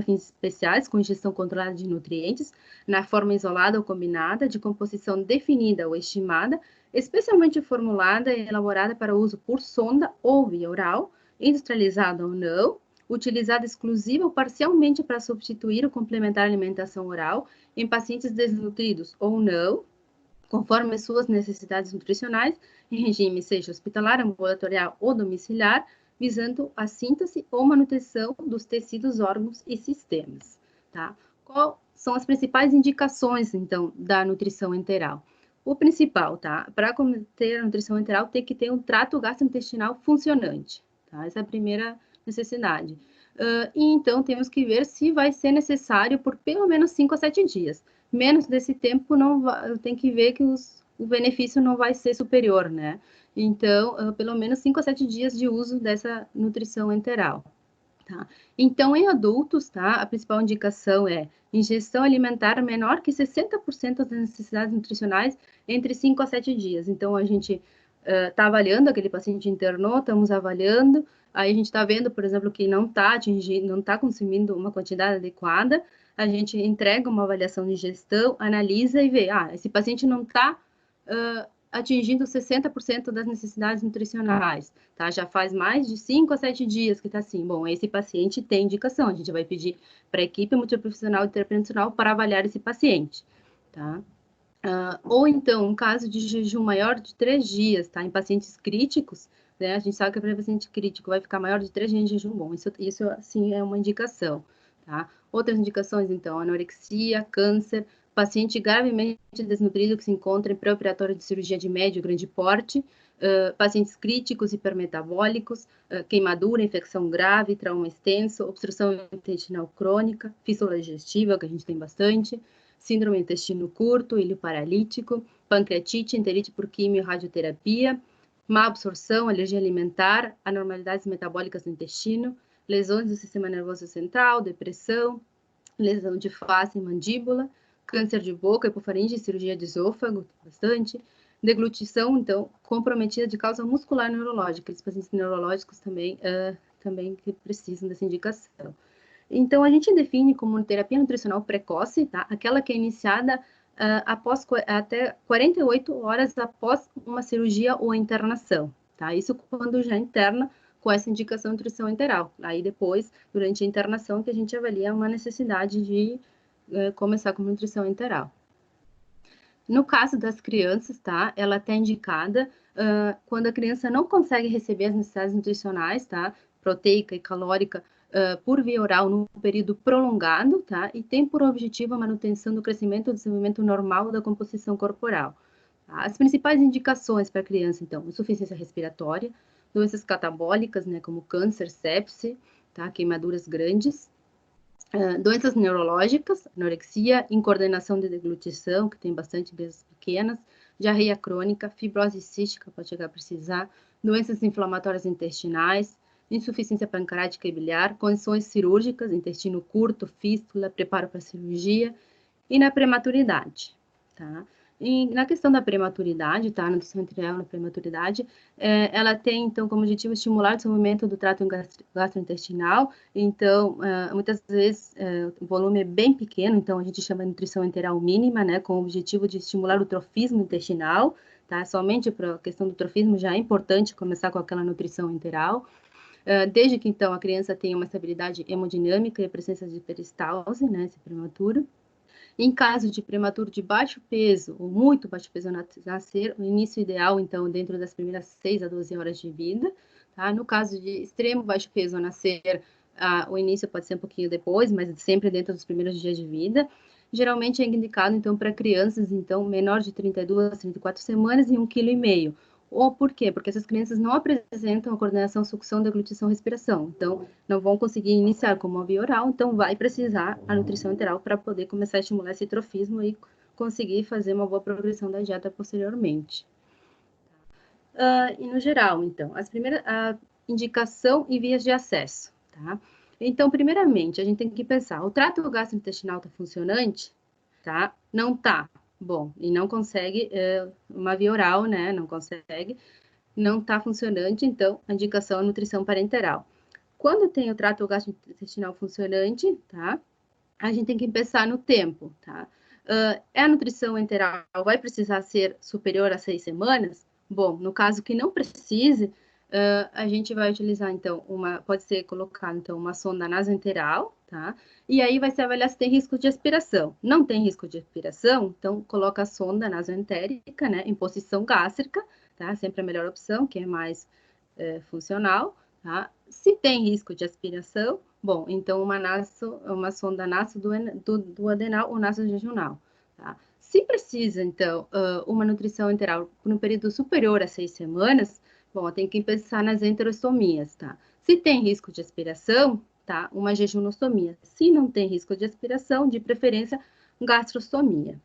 especiais com ingestão controlada de nutrientes, na forma isolada ou combinada, de composição definida ou estimada, especialmente formulada e elaborada para uso por sonda ou via oral, industrializada ou não, utilizada exclusiva ou parcialmente para substituir ou complementar a alimentação oral em pacientes desnutridos ou não, conforme suas necessidades nutricionais, em regime seja hospitalar, ambulatorial ou domiciliar, visando a síntese ou manutenção dos tecidos, órgãos e sistemas. Tá? Quais são as principais indicações, então, da nutrição enteral? O principal, tá? Para ter a nutrição enteral, tem que ter um trato gastrointestinal funcionante. Tá? Essa é a primeira necessidade. E então, temos que ver se vai ser necessário por pelo menos 5 a 7 dias. Menos desse tempo, não vai, tem que ver que o benefício não vai ser superior, né? Então, pelo menos 5 a 7 dias de uso dessa nutrição enteral. Tá? Então, em adultos, tá? A principal indicação é ingestão alimentar menor que 60% das necessidades nutricionais entre 5 a 7 dias. Então, a gente está avaliando, aquele paciente internou, estamos avaliando, aí a gente está vendo, por exemplo, que não está atingindo, não está consumindo uma quantidade adequada, a gente entrega uma avaliação de ingestão, analisa e vê, esse paciente não está atingindo 60% das necessidades nutricionais, tá? Já faz mais de 5 a 7 dias que está assim. Bom, esse paciente tem indicação, a gente vai pedir para a equipe multiprofissional e intervencional para avaliar esse paciente, tá? Ou então, um caso de jejum maior de 3 dias, tá? Em pacientes críticos, né? A gente sabe que para paciente crítico vai ficar maior de 3 dias de jejum bom. Isso sim, é uma indicação, tá? Outras indicações, então, anorexia, câncer, paciente gravemente desnutrido que se encontra em pré-operatório de cirurgia de médio e grande porte, pacientes críticos hipermetabólicos, queimadura, infecção grave, trauma extenso, obstrução intestinal crônica, fístula digestiva, que a gente tem bastante, síndrome do intestino curto, ilho paralítico, pancreatite, enterite por quimio e radioterapia, má absorção, alergia alimentar, anormalidades metabólicas no intestino, lesões do sistema nervoso central, depressão, lesão de face e mandíbula, câncer de boca, hipofaringe, cirurgia de esôfago, bastante, deglutição, então, comprometida de causa muscular neurológica, aqueles pacientes neurológicos também que precisam dessa indicação. Então, a gente define como terapia nutricional precoce, tá? Aquela que é iniciada até 48 horas após uma cirurgia ou internação, tá? Isso quando já interna com essa indicação de nutrição enteral. Aí depois, durante a internação, que a gente avalia uma necessidade de começar com nutrição enteral. No caso das crianças, tá? Ela está indicada quando a criança não consegue receber as necessidades nutricionais, tá? Proteica e calórica, por via oral num período prolongado, tá? E tem por objetivo a manutenção do crescimento e desenvolvimento normal da composição corporal. Tá? As principais indicações para a criança, então, insuficiência respiratória, doenças catabólicas, né, como câncer, sepse, tá? Queimaduras grandes, doenças neurológicas, anorexia, incoordenação de deglutição, que tem bastante vezes pequenas, diarreia crônica, fibrose cística, pode chegar a precisar, doenças inflamatórias intestinais, insuficiência pancreática e biliar, condições cirúrgicas, intestino curto, fístula, preparo para cirurgia, e na prematuridade, tá? E na questão da prematuridade, tá? Nutrição enteral na prematuridade, ela tem, então, como objetivo estimular o desenvolvimento do trato gastrointestinal. Então, muitas vezes, o volume é bem pequeno, então a gente chama de nutrição enteral mínima, né? Com o objetivo de estimular o trofismo intestinal, tá? Somente para a questão do trofismo já é importante começar com aquela nutrição enteral. Desde que, então, a criança tenha uma estabilidade hemodinâmica e a presença de peristalse, né? Esse prematuro. Em caso de prematuro de baixo peso, ou muito baixo peso ao nascer, o início ideal, então, dentro das primeiras 6 a 12 horas de vida, tá? No caso de extremo baixo peso ao nascer, o início pode ser um pouquinho depois, mas sempre dentro dos primeiros dias de vida. Geralmente é indicado, então, para crianças, então, menor de 32 a 34 semanas e 1,5 kg. Ou por quê? Porque essas crianças não apresentam a coordenação, sucção, deglutição, respiração. Então, não vão conseguir iniciar como uma via oral, então vai precisar a nutrição enteral para poder começar a estimular esse trofismo e conseguir fazer uma boa progressão da dieta posteriormente. E no geral, então, a indicação e vias de acesso, tá? Então, primeiramente, a gente tem que pensar, o trato gastrointestinal está funcionante? Tá? Não tá. Bom, e não consegue uma via oral, né? Não consegue, não está funcionante, então a indicação é nutrição parenteral. Quando tem o trato gastrointestinal funcionante, tá? A gente tem que pensar no tempo, tá? A nutrição enteral vai precisar ser superior a 6 semanas? Bom, no caso que não precise, a gente vai utilizar, então, pode ser colocado, então, uma sonda nasoenteral, tá? E aí vai se avaliar se tem risco de aspiração. Não tem risco de aspiração, então, coloca a sonda nasoentérica, né, em posição gástrica, tá? Sempre a melhor opção, que é mais funcional, tá? Se tem risco de aspiração, bom, então uma sonda naso do adenal ou naso jejunal, tá? Se precisa, então, uma nutrição enteral por um período superior a 6 semanas, bom, tem que pensar nas enterostomias, tá? Se tem risco de aspiração, tá? Uma jejunostomia. Se não tem risco de aspiração, de preferência, gastrostomia.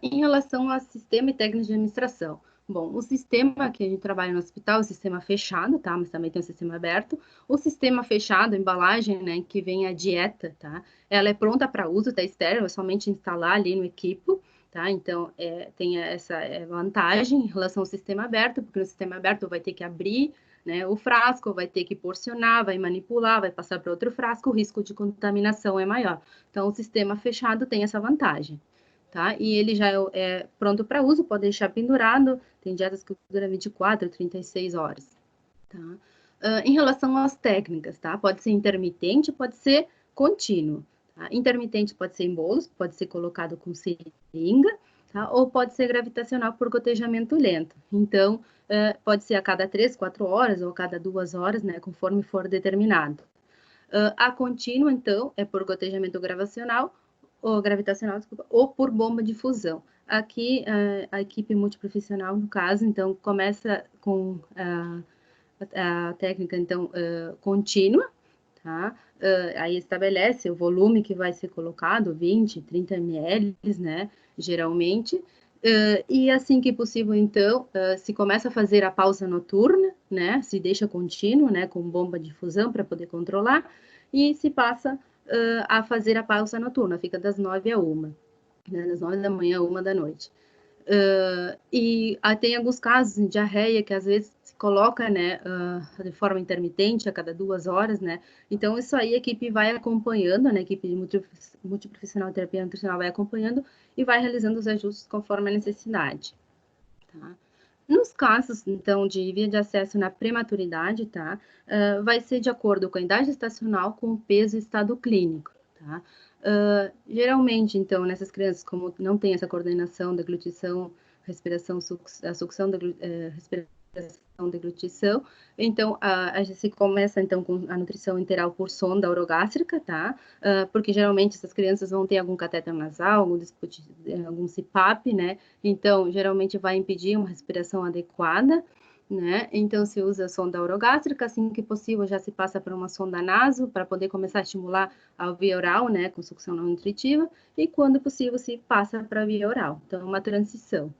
Em relação ao sistema e técnicas de administração. Bom, o sistema que a gente trabalha no hospital é o sistema fechado, tá? Mas também tem o sistema aberto. O sistema fechado, a embalagem, né, que vem a dieta, tá? Ela é pronta para uso, tá estéril, é somente instalar ali no equipo, tá? Então, tem essa vantagem em relação ao sistema aberto, porque no sistema aberto vai ter que abrir, né, o frasco, vai ter que porcionar, vai manipular, vai passar para outro frasco, o risco de contaminação é maior. Então, o sistema fechado tem essa vantagem. Tá? E ele já é pronto para uso, pode deixar pendurado, tem dietas que duram 24, 36 horas. Tá? Em relação às técnicas, tá? Pode ser intermitente, pode ser contínuo. Tá? Intermitente pode ser em bolos, pode ser colocado com seringa, tá? Ou pode ser gravitacional por gotejamento lento. Então, pode ser a cada 3, 4 horas ou a cada 2 horas, né? Conforme for determinado. A contínua, então, é por gotejamento gravitacional, desculpa, ou por bomba de fusão. Aqui, a equipe multiprofissional, no caso, então, começa com a técnica, então, contínua, tá? Aí estabelece o volume que vai ser colocado, 20, 30 ml, né, geralmente, e assim que possível, então, se começa a fazer a pausa noturna, né, se deixa contínuo, né, com bomba de fusão para poder controlar, e se passa a fazer a pausa noturna, fica das 9 a 1, né, das 9 da manhã a 1 da noite. E tem alguns casos de diarreia que às vezes se coloca, né, de forma intermitente a cada 2 horas, né, então isso aí a equipe vai acompanhando, né, a equipe de multiprofissional de terapia nutricional vai acompanhando e vai realizando os ajustes conforme a necessidade, tá? Nos casos, então, de via de acesso na prematuridade, tá, vai ser de acordo com a idade gestacional, com o peso e estado clínico, tá? Geralmente, então, nessas crianças, como não tem essa coordenação, deglutição, respiração, a sucção, respiração, deglutição, então, a gente se começa, então, com a nutrição enteral por sonda orogástrica, tá? Porque, geralmente, essas crianças vão ter algum catéter nasal, algum CPAP, né? Então, geralmente, vai impedir uma respiração adequada, né? Então, se usa a sonda orogástrica, assim que possível, já se passa para uma sonda naso, para poder começar a estimular a via oral, né, com sucção não nutritiva, e quando possível se passa para a via oral. Então, uma transição.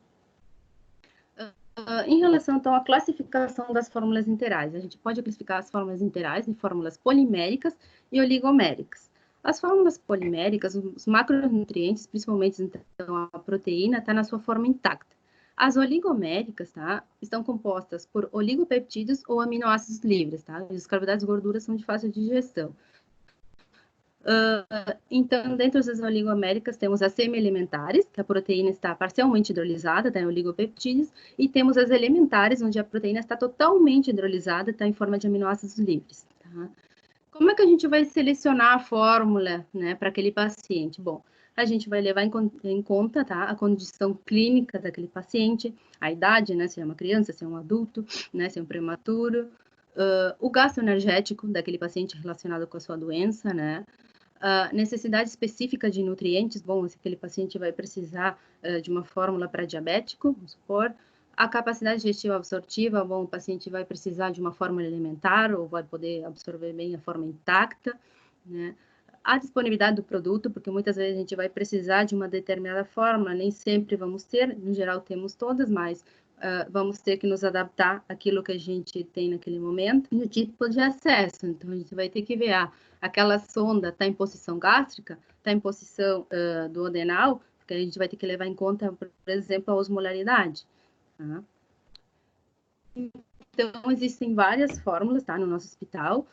Em relação, então, à classificação das fórmulas interais, a gente pode classificar as fórmulas interais em fórmulas poliméricas e oligoméricas. As fórmulas poliméricas, os macronutrientes, principalmente então a proteína, está na sua forma intacta. As oligoméricas, tá, estão compostas por oligopeptídeos ou aminoácidos livres, tá? Os carboidratos e gorduras são de fácil digestão. Então, dentro das oligoméricas, temos as semi-elementares, que a proteína está parcialmente hidrolisada, está em oligopeptídeos, e temos as elementares, onde a proteína está totalmente hidrolisada, está em forma de aminoácidos livres. Tá? Como é que a gente vai selecionar a fórmula, né, para aquele paciente? Bom, a gente vai levar em conta, tá, a condição clínica daquele paciente, a idade, né, se é uma criança, se é um adulto, né, se é um prematuro, o gasto energético daquele paciente relacionado com a sua doença, né, necessidade específica de nutrientes, bom, se aquele paciente vai precisar de uma fórmula para diabético, vamos supor, a capacidade digestiva absortiva, bom, o paciente vai precisar de uma fórmula alimentar ou vai poder absorver bem a forma intacta, né? A disponibilidade do produto, porque muitas vezes a gente vai precisar de uma determinada fórmula, nem sempre vamos ter, no geral temos todas, mas vamos ter que nos adaptar àquilo que a gente tem naquele momento, e o tipo de acesso, então a gente vai ter que ver, aquela sonda está em posição gástrica, está em posição duodenal, porque a gente vai ter que levar em conta, por exemplo, a osmolaridade. Tá? Então, existem várias fórmulas, tá, no nosso hospital.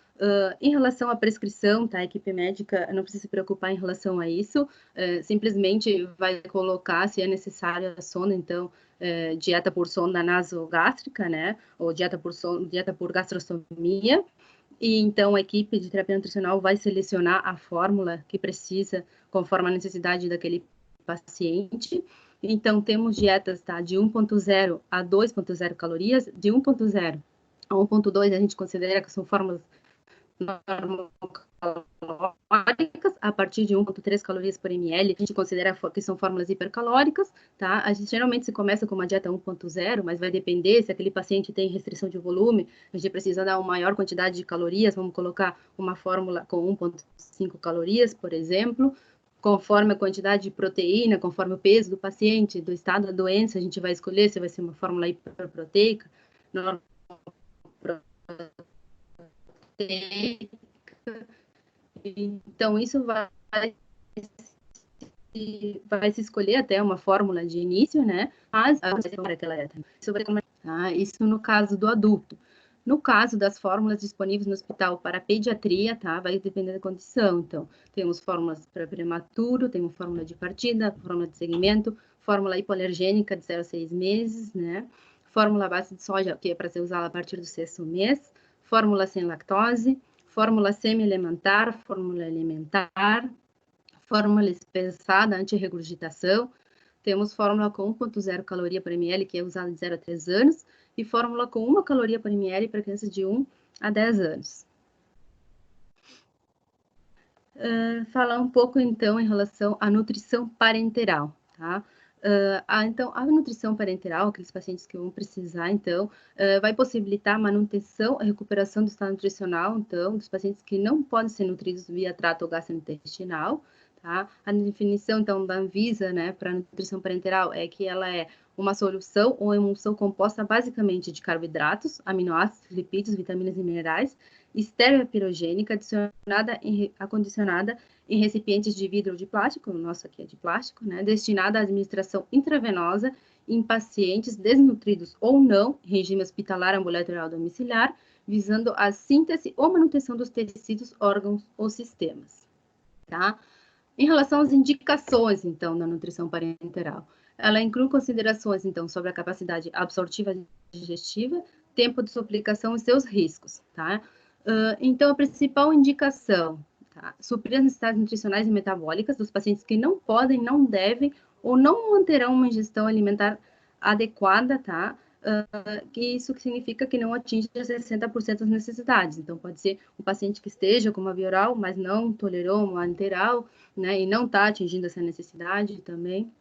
Em relação à prescrição, tá, a equipe médica não precisa se preocupar em relação a isso, simplesmente vai colocar, se é necessário, a sonda, então, dieta por sonda nasogástrica, né, ou dieta por gastrostomia, e então a equipe de terapia nutricional vai selecionar a fórmula que precisa, conforme a necessidade daquele paciente. Então, temos dietas, tá, de 1.0 a 2.0 calorias, de 1.0 a 1.2 a gente considera que são fórmulas calóricas, a partir de 1.3 calorias por ml, a gente considera que são fórmulas hipercalóricas, tá? A gente geralmente se começa com uma dieta 1.0, mas vai depender se aquele paciente tem restrição de volume, a gente precisa dar uma maior quantidade de calorias, vamos colocar uma fórmula com 1.5 calorias, por exemplo, conforme a quantidade de proteína, conforme o peso do paciente, do estado da doença, a gente vai escolher se vai ser uma fórmula hiperproteica, normal proteica. Então, isso vai se escolher até uma fórmula de início, né? Mas isso no caso do adulto. No caso das fórmulas disponíveis no hospital para pediatria, tá? Vai depender da condição. Então, temos fórmulas para prematuro, temos fórmula de partida, fórmula de segmento, fórmula hipoalergênica de 0 a 6 meses, né? Fórmula base de soja, que é para ser usada a partir do 6º mês, fórmula sem lactose, fórmula semi-elementar, fórmula alimentar, fórmula espessada anti-regurgitação, temos fórmula com 1.0 caloria por ml, que é usada de 0 a 3 anos, e fórmula com 1 caloria por ml para crianças de 1 a 10 anos. Falar um pouco, então, em relação à nutrição parenteral, tá? Então, a nutrição parenteral, aqueles pacientes que vão precisar, então, vai possibilitar a manutenção e recuperação do estado nutricional, então, dos pacientes que não podem ser nutridos via trato gastrointestinal, tá? A definição, então, da Anvisa, né, para a nutrição parenteral é que ela é uma solução ou emulsão composta basicamente de carboidratos, aminoácidos, lipídios, vitaminas e minerais, estereopirogênica, acondicionada em recipientes de vidro ou de plástico, o nosso aqui é de plástico, né, destinada à administração intravenosa em pacientes desnutridos ou não, em regime hospitalar, ambulatorial domiciliar, visando a síntese ou manutenção dos tecidos, órgãos ou sistemas, tá? Em relação às indicações, então, da nutrição parenteral, ela inclui considerações, então, sobre a capacidade absortiva e digestiva, tempo de sua aplicação e seus riscos, tá? Então, a principal indicação, tá? Suprir as necessidades nutricionais e metabólicas dos pacientes que não podem, não devem ou não manterão uma ingestão alimentar adequada, tá? Que isso significa que não atinge 60% das necessidades. Então, pode ser um paciente que esteja com uma via oral, mas não tolerou uma enteral, né? E não está atingindo essa necessidade também,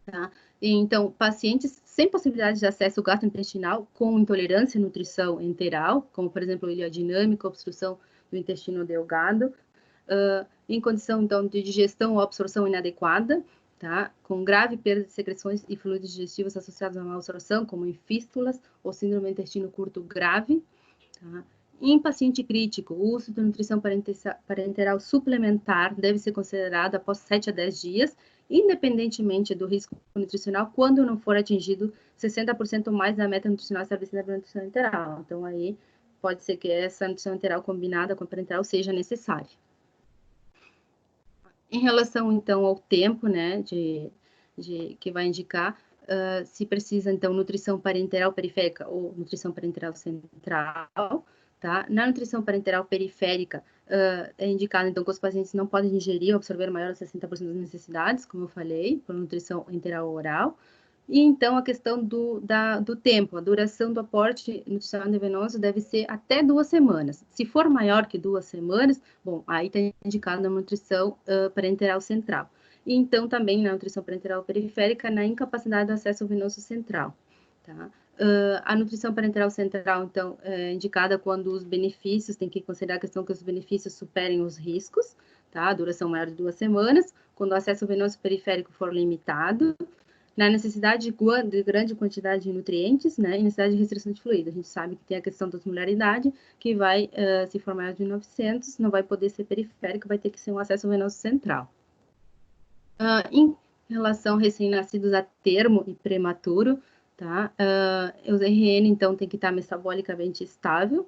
tá? Então, pacientes sem possibilidade de acesso gastrointestinal com intolerância à nutrição enteral, como, por exemplo, ileodinâmica, obstrução do intestino delgado, em condição, então, de digestão ou absorção inadequada, tá? Com grave perda de secreções e fluidos digestivos associados a uma absorção, como em fístulas ou síndrome do intestino curto grave, tá? Em paciente crítico, o uso de nutrição parenteral suplementar deve ser considerado após 7 a 10 dias, independentemente do risco nutricional, quando não for atingido 60% mais da meta nutricional estabelecida pela nutrição enteral. Então, aí, pode ser que essa nutrição enteral combinada com a parenteral seja necessária. Em relação, então, ao tempo, né, que vai indicar, se precisa, então, nutrição parenteral periférica ou nutrição parenteral central, tá? Na nutrição parenteral periférica, é indicado, então, que os pacientes não podem ingerir ou absorver maior de 60% das necessidades, como eu falei, por nutrição enteral oral. E, então, a questão do tempo, a duração do aporte nutricional endovenoso deve ser até 2 semanas. Se for maior que 2 semanas, bom, aí está indicado a nutrição parenteral central. E, então, também na nutrição parenteral periférica, na incapacidade do acesso venoso central, tá? A nutrição parenteral central, então, é indicada quando os benefícios, tem que considerar a questão que os benefícios superem os riscos, tá? A duração maior de 2 semanas, quando o acesso venoso periférico for limitado, na necessidade de grande quantidade de nutrientes, né, e necessidade de restrição de fluido. A gente sabe que tem a questão da osmolaridade, que vai, se for maior de 900, não vai poder ser periférico, vai ter que ser um acesso venoso central. Em relação a recém-nascidos a termo e prematuro, tá? Os RN, então, tem que estar metabolicamente estável.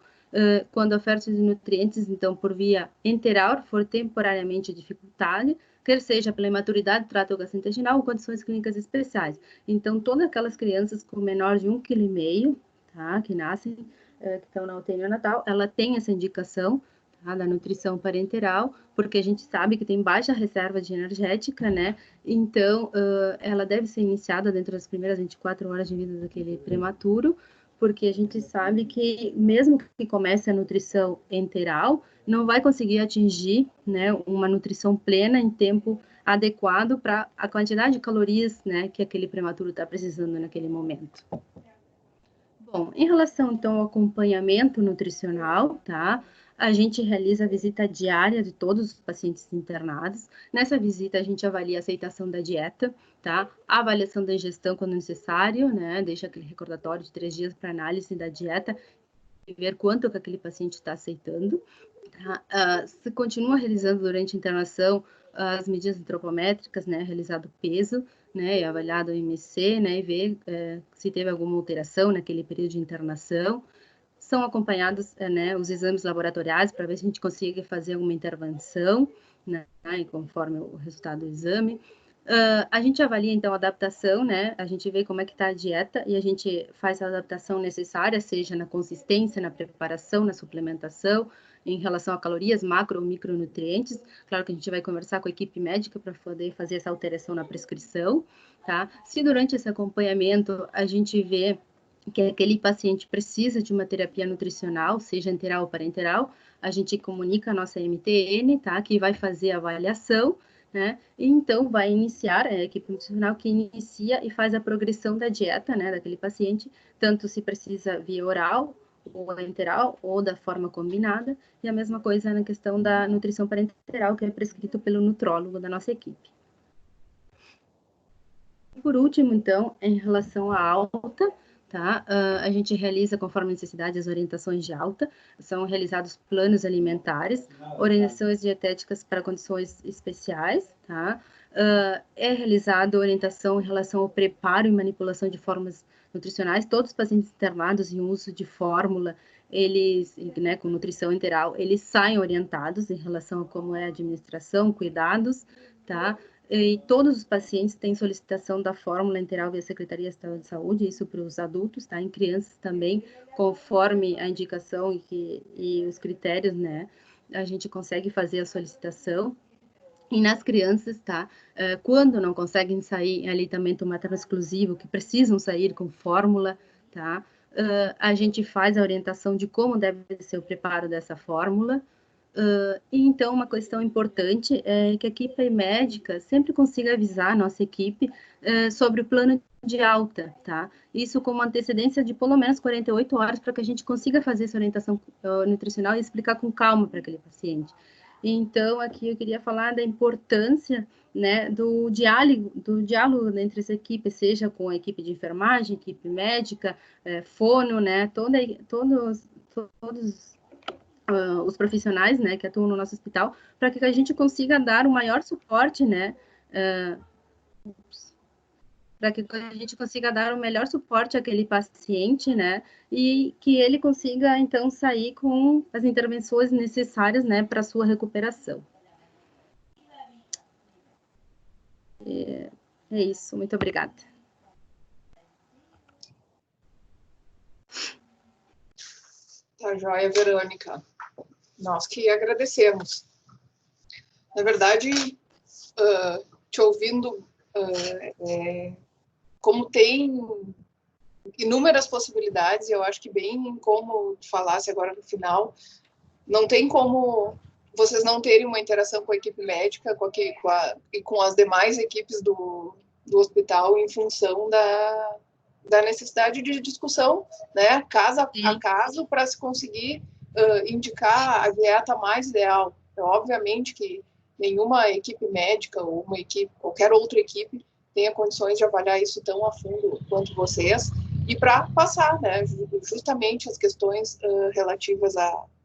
Quando a oferta de nutrientes, então, por via enteral, for temporariamente dificultada, quer seja pela imaturidade do trato gastrointestinal ou condições clínicas especiais. Então, todas aquelas crianças com menor de 1,5 kg, tá, que nascem, que estão na UTI neonatal, ela tem essa indicação, tá, da nutrição parenteral, porque a gente sabe que tem baixa reserva de energética, né? Então, ela deve ser iniciada dentro das primeiras 24 horas de vida daquele prematuro, porque a gente sabe que, mesmo que comece a nutrição enteral, não vai conseguir atingir, né, uma nutrição plena em tempo adequado para a quantidade de calorias, né, que aquele prematuro está precisando naquele momento. Bom, em relação, então, ao acompanhamento nutricional, tá? A gente realiza a visita diária de todos os pacientes internados. Nessa visita, a gente avalia a aceitação da dieta, tá? A avaliação da ingestão quando necessário, né? Deixa aquele recordatório de 3 dias para análise da dieta e ver quanto que aquele paciente está aceitando. Tá? Se continua realizando durante a internação as medidas antropométricas, né? Realizado o peso, né, avaliado o IMC, né, e ver se teve alguma alteração naquele período de internação. São acompanhados, né, os exames laboratoriais para ver se a gente consegue fazer alguma intervenção, né, conforme o resultado do exame. A gente avalia, então, a adaptação, né, a gente vê como é que está a dieta e a gente faz a adaptação necessária, seja na consistência, na preparação, na suplementação, em relação a calorias, macro ou micronutrientes. Claro que a gente vai conversar com a equipe médica para poder fazer essa alteração na prescrição, tá? Se durante esse acompanhamento a gente vê que aquele paciente precisa de uma terapia nutricional, seja enteral ou parenteral, a gente comunica a nossa MTN, tá? Que vai fazer a avaliação, né? E então vai iniciar, a equipe nutricional que inicia e faz a progressão da dieta, né, daquele paciente, tanto se precisa via oral, ou enteral, ou da forma combinada, e a mesma coisa na questão da nutrição parenteral, que é prescrito pelo nutrólogo da nossa equipe. Por último, então, em relação à alta, tá? A gente realiza, conforme a necessidade, as orientações de alta, são realizados planos alimentares, orientações dietéticas para condições especiais, tá? É realizada orientação em relação ao preparo e manipulação de formas nutricionais. Todos os pacientes internados em uso de fórmula, eles, né, com nutrição enteral, eles saem orientados em relação a como é a administração, cuidados, tá? E todos os pacientes têm solicitação da fórmula enteral via Secretaria Estadual de Saúde, isso para os adultos, tá? Em crianças também, conforme a indicação e os critérios, né? A gente consegue fazer a solicitação. E nas crianças, tá? Quando não conseguem sair em aleitamento materno exclusivo, que precisam sair com fórmula, tá? A gente faz a orientação de como deve ser o preparo dessa fórmula. E então, uma questão importante é que a equipe médica sempre consiga avisar a nossa equipe sobre o plano de alta, tá? Isso com uma antecedência de pelo menos 48 horas para que a gente consiga fazer essa orientação nutricional e explicar com calma para aquele paciente. Então, aqui eu queria falar da importância, né, do diálogo entre as equipes, seja com a equipe de enfermagem, equipe médica, fono, né, todos os profissionais, né, que atuam no nosso hospital, para que a gente consiga dar o maior suporte, né, para que a gente consiga dar o melhor suporte àquele paciente, né, e que ele consiga, então, sair com as intervenções necessárias, né, para a sua recuperação. É isso, muito obrigada. Tá joia, Verônica. Nós que agradecemos. Na verdade, te ouvindo, como tem inúmeras possibilidades, eu acho que bem como tu falasse agora no final, não tem como vocês não terem uma interação com a equipe médica e com as demais equipes do hospital em função da necessidade de discussão, né, caso a caso, para se conseguir indicar a dieta mais ideal. Então, obviamente que nenhuma equipe médica ou qualquer outra equipe tenha condições de avaliar isso tão a fundo quanto vocês, e para passar, né, justamente as questões relativas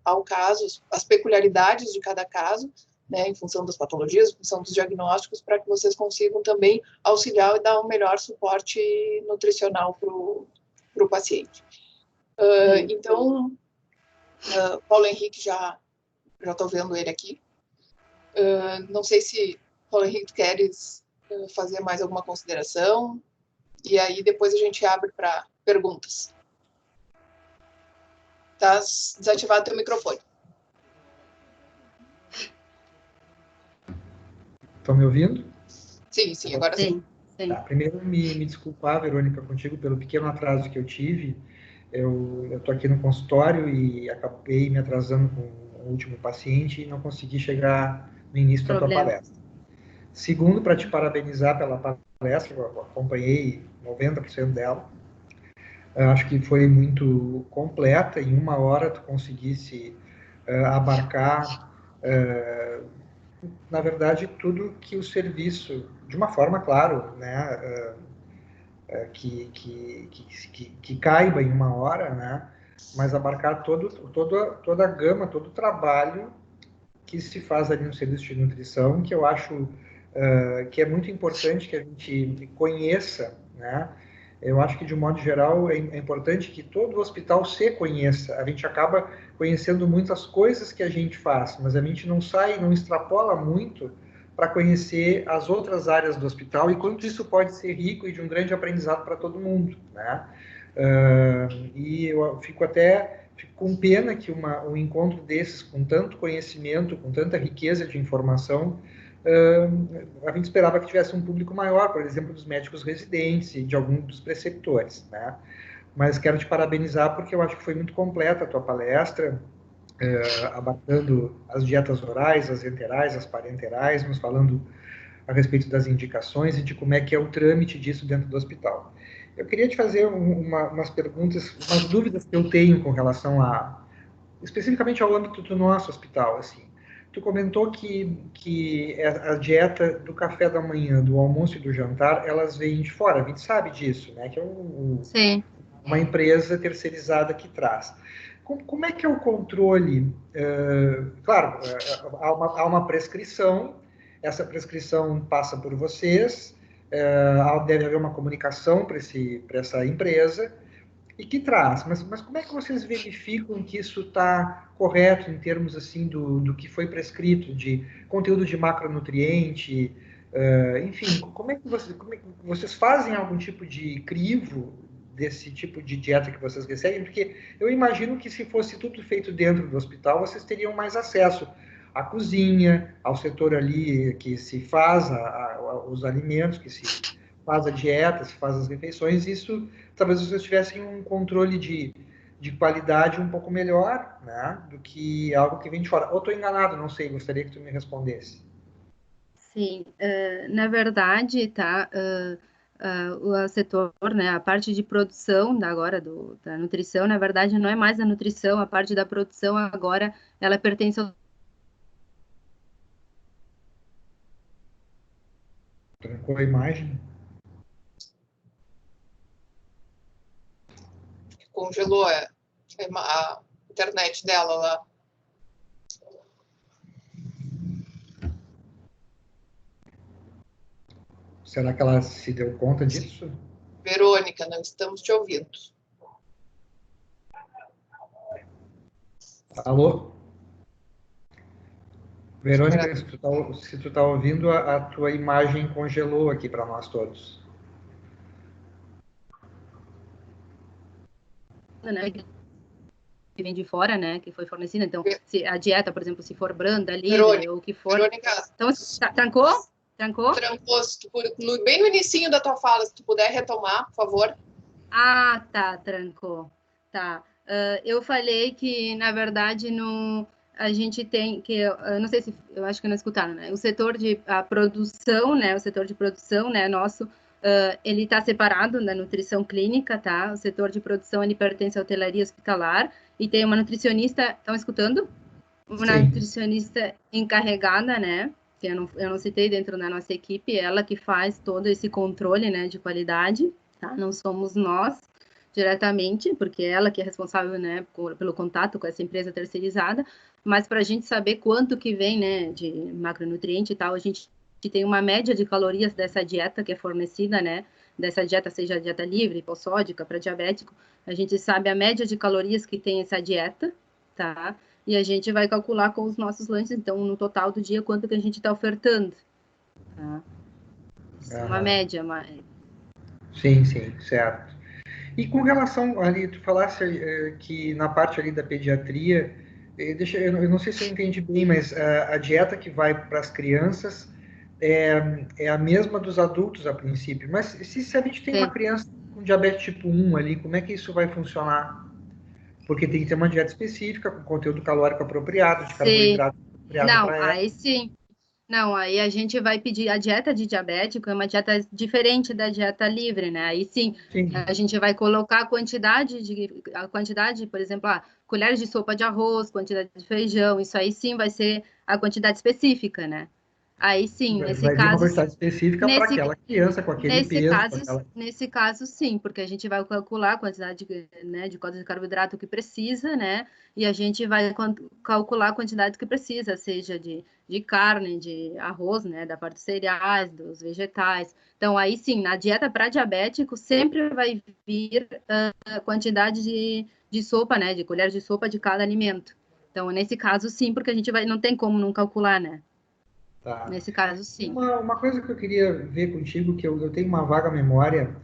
ao caso, as peculiaridades de cada caso, né, em função das patologias, em função dos diagnósticos, para que vocês consigam também auxiliar e dar um melhor suporte nutricional para o paciente. Então, Paulo Henrique, já estou vendo ele aqui. Não sei se, Paulo Henrique, tu queres fazer mais alguma consideração, e aí depois a gente abre para perguntas. Tá desativado teu microfone. Estão me ouvindo? Sim, agora sim. Tá, primeiro, me desculpar, Verônica, contigo pelo pequeno atraso que eu tive. Eu estou aqui no consultório e acabei me atrasando com o último paciente e não consegui chegar no início da tua palestra. Segundo, para te parabenizar pela palestra, eu acompanhei 90% dela. Eu acho que foi muito completa. Em 1 hora tu conseguisse abarcar, na verdade, tudo que o serviço, de uma forma, claro, né, que caiba em 1 hora, né, mas abarcar toda a gama, todo o trabalho que se faz ali no serviço de nutrição, que eu acho que é muito importante que a gente conheça, né? Eu acho que, de um modo geral, é importante que todo hospital se conheça. A gente acaba conhecendo muitas coisas que a gente faz, mas a gente não extrapola muito para conhecer as outras áreas do hospital e quanto isso pode ser rico e de um grande aprendizado para todo mundo, né? E eu fico com pena que um encontro desses, com tanto conhecimento, com tanta riqueza de informação, a gente esperava que tivesse um público maior, por exemplo, dos médicos residentes e de alguns dos preceptores, né? Mas quero te parabenizar porque eu acho que foi muito completa a tua palestra, abarcando as dietas orais, as enterais, as parenterais, nos falando a respeito das indicações e de como é que é o trâmite disso dentro do hospital. Eu queria te fazer umas perguntas, umas dúvidas que eu tenho com relação especificamente ao âmbito do nosso hospital, assim. Tu comentou que a dieta do café da manhã, do almoço e do jantar, elas vêm de fora. A gente sabe disso, né? Que é uma empresa terceirizada que traz. Como é que é o controle? Claro, há uma prescrição, essa prescrição passa por vocês, deve haver uma comunicação para essa empresa, e que traz, mas como é que vocês verificam que isso está correto em termos assim do que foi prescrito, de conteúdo de macronutriente, enfim, como é que vocês fazem algum tipo de crivo desse tipo de dieta que vocês recebem? Porque eu imagino que se fosse tudo feito dentro do hospital, vocês teriam mais acesso à cozinha, ao setor ali que se faz os alimentos, que se faz a dieta, se faz as refeições, isso talvez vocês tivessem um controle de qualidade um pouco melhor, né, do que algo que vem de fora. Ou estou enganado, não sei, gostaria que tu me respondesse. Sim, na verdade, tá, o setor, né, a parte de produção agora da nutrição, na verdade, não é mais a nutrição, a parte da produção agora, ela pertence ao... Trancou a imagem? Congelou a internet dela lá. Será que ela se deu conta disso? Verônica, não estamos te ouvindo. Alô? Verônica, se tu tá ouvindo, a tua imagem congelou aqui para nós todos. Né, que vem de fora, né, que foi fornecida. Então, se a dieta, por exemplo, se for branda, livre, ou o que for. Verônica, então, trancou? Trancou? Trancou. Bem no inicinho da tua fala, se tu puder retomar, por favor. Ah, tá, trancou. Tá. Eu falei que, na verdade, a gente tem que, eu não sei se, eu acho que não escutaram, né? O setor de produção, né? O setor de produção, né? Nosso, ele está separado da nutrição clínica, tá? O setor de produção, ele pertence à hotelaria hospitalar e tem uma nutricionista, estão escutando? Uma nutricionista encarregada, né? Que eu não citei dentro da nossa equipe, ela que faz todo esse controle, né? De qualidade, tá? Não somos nós diretamente, porque ela que é responsável, né, pelo contato com essa empresa terceirizada, mas para a gente saber quanto que vem, né, de macronutriente e tal, a gente tem uma média de calorias dessa dieta que é fornecida, né, dessa dieta, seja dieta livre, hipossódica, para diabético, a gente sabe a média de calorias que tem essa dieta, tá? E a gente vai calcular com os nossos lanches, então, no total do dia, quanto que a gente está ofertando, tá? Isso é uma média, mas... Sim, certo. E com relação ali, tu falasse que na parte ali da pediatria, eu não sei se eu entendi bem, mas a dieta que vai para as crianças é a mesma dos adultos a princípio. Mas se a gente tem uma criança com diabetes tipo 1 ali, como é que isso vai funcionar? Porque tem que ter uma dieta específica, com conteúdo calórico apropriado, de carboidrato apropriado para ela. Aí sim. Não, aí a gente vai pedir a dieta de diabético, é uma dieta diferente da dieta livre, né? Aí sim, a gente vai colocar a quantidade, por exemplo, colheres de sopa de arroz, quantidade de feijão, isso aí sim vai ser a quantidade específica, né? Aí sim, nesse vai vir uma caso, quantidade específica para aquela criança com aquele peso. Nesse caso, sim, porque a gente vai calcular a quantidade, né, de código de carboidrato que precisa, né? E a gente vai calcular a quantidade que precisa, seja de carne, de arroz, né, da parte dos cereais, dos vegetais. Então, aí sim, na dieta para diabético sempre vai vir a quantidade de sopa, né, de colheres de sopa de cada alimento. Então, nesse caso, sim, porque a gente não tem como não calcular, né? Tá. Nesse caso, sim. Uma coisa que eu queria ver contigo, que eu tenho uma vaga memória,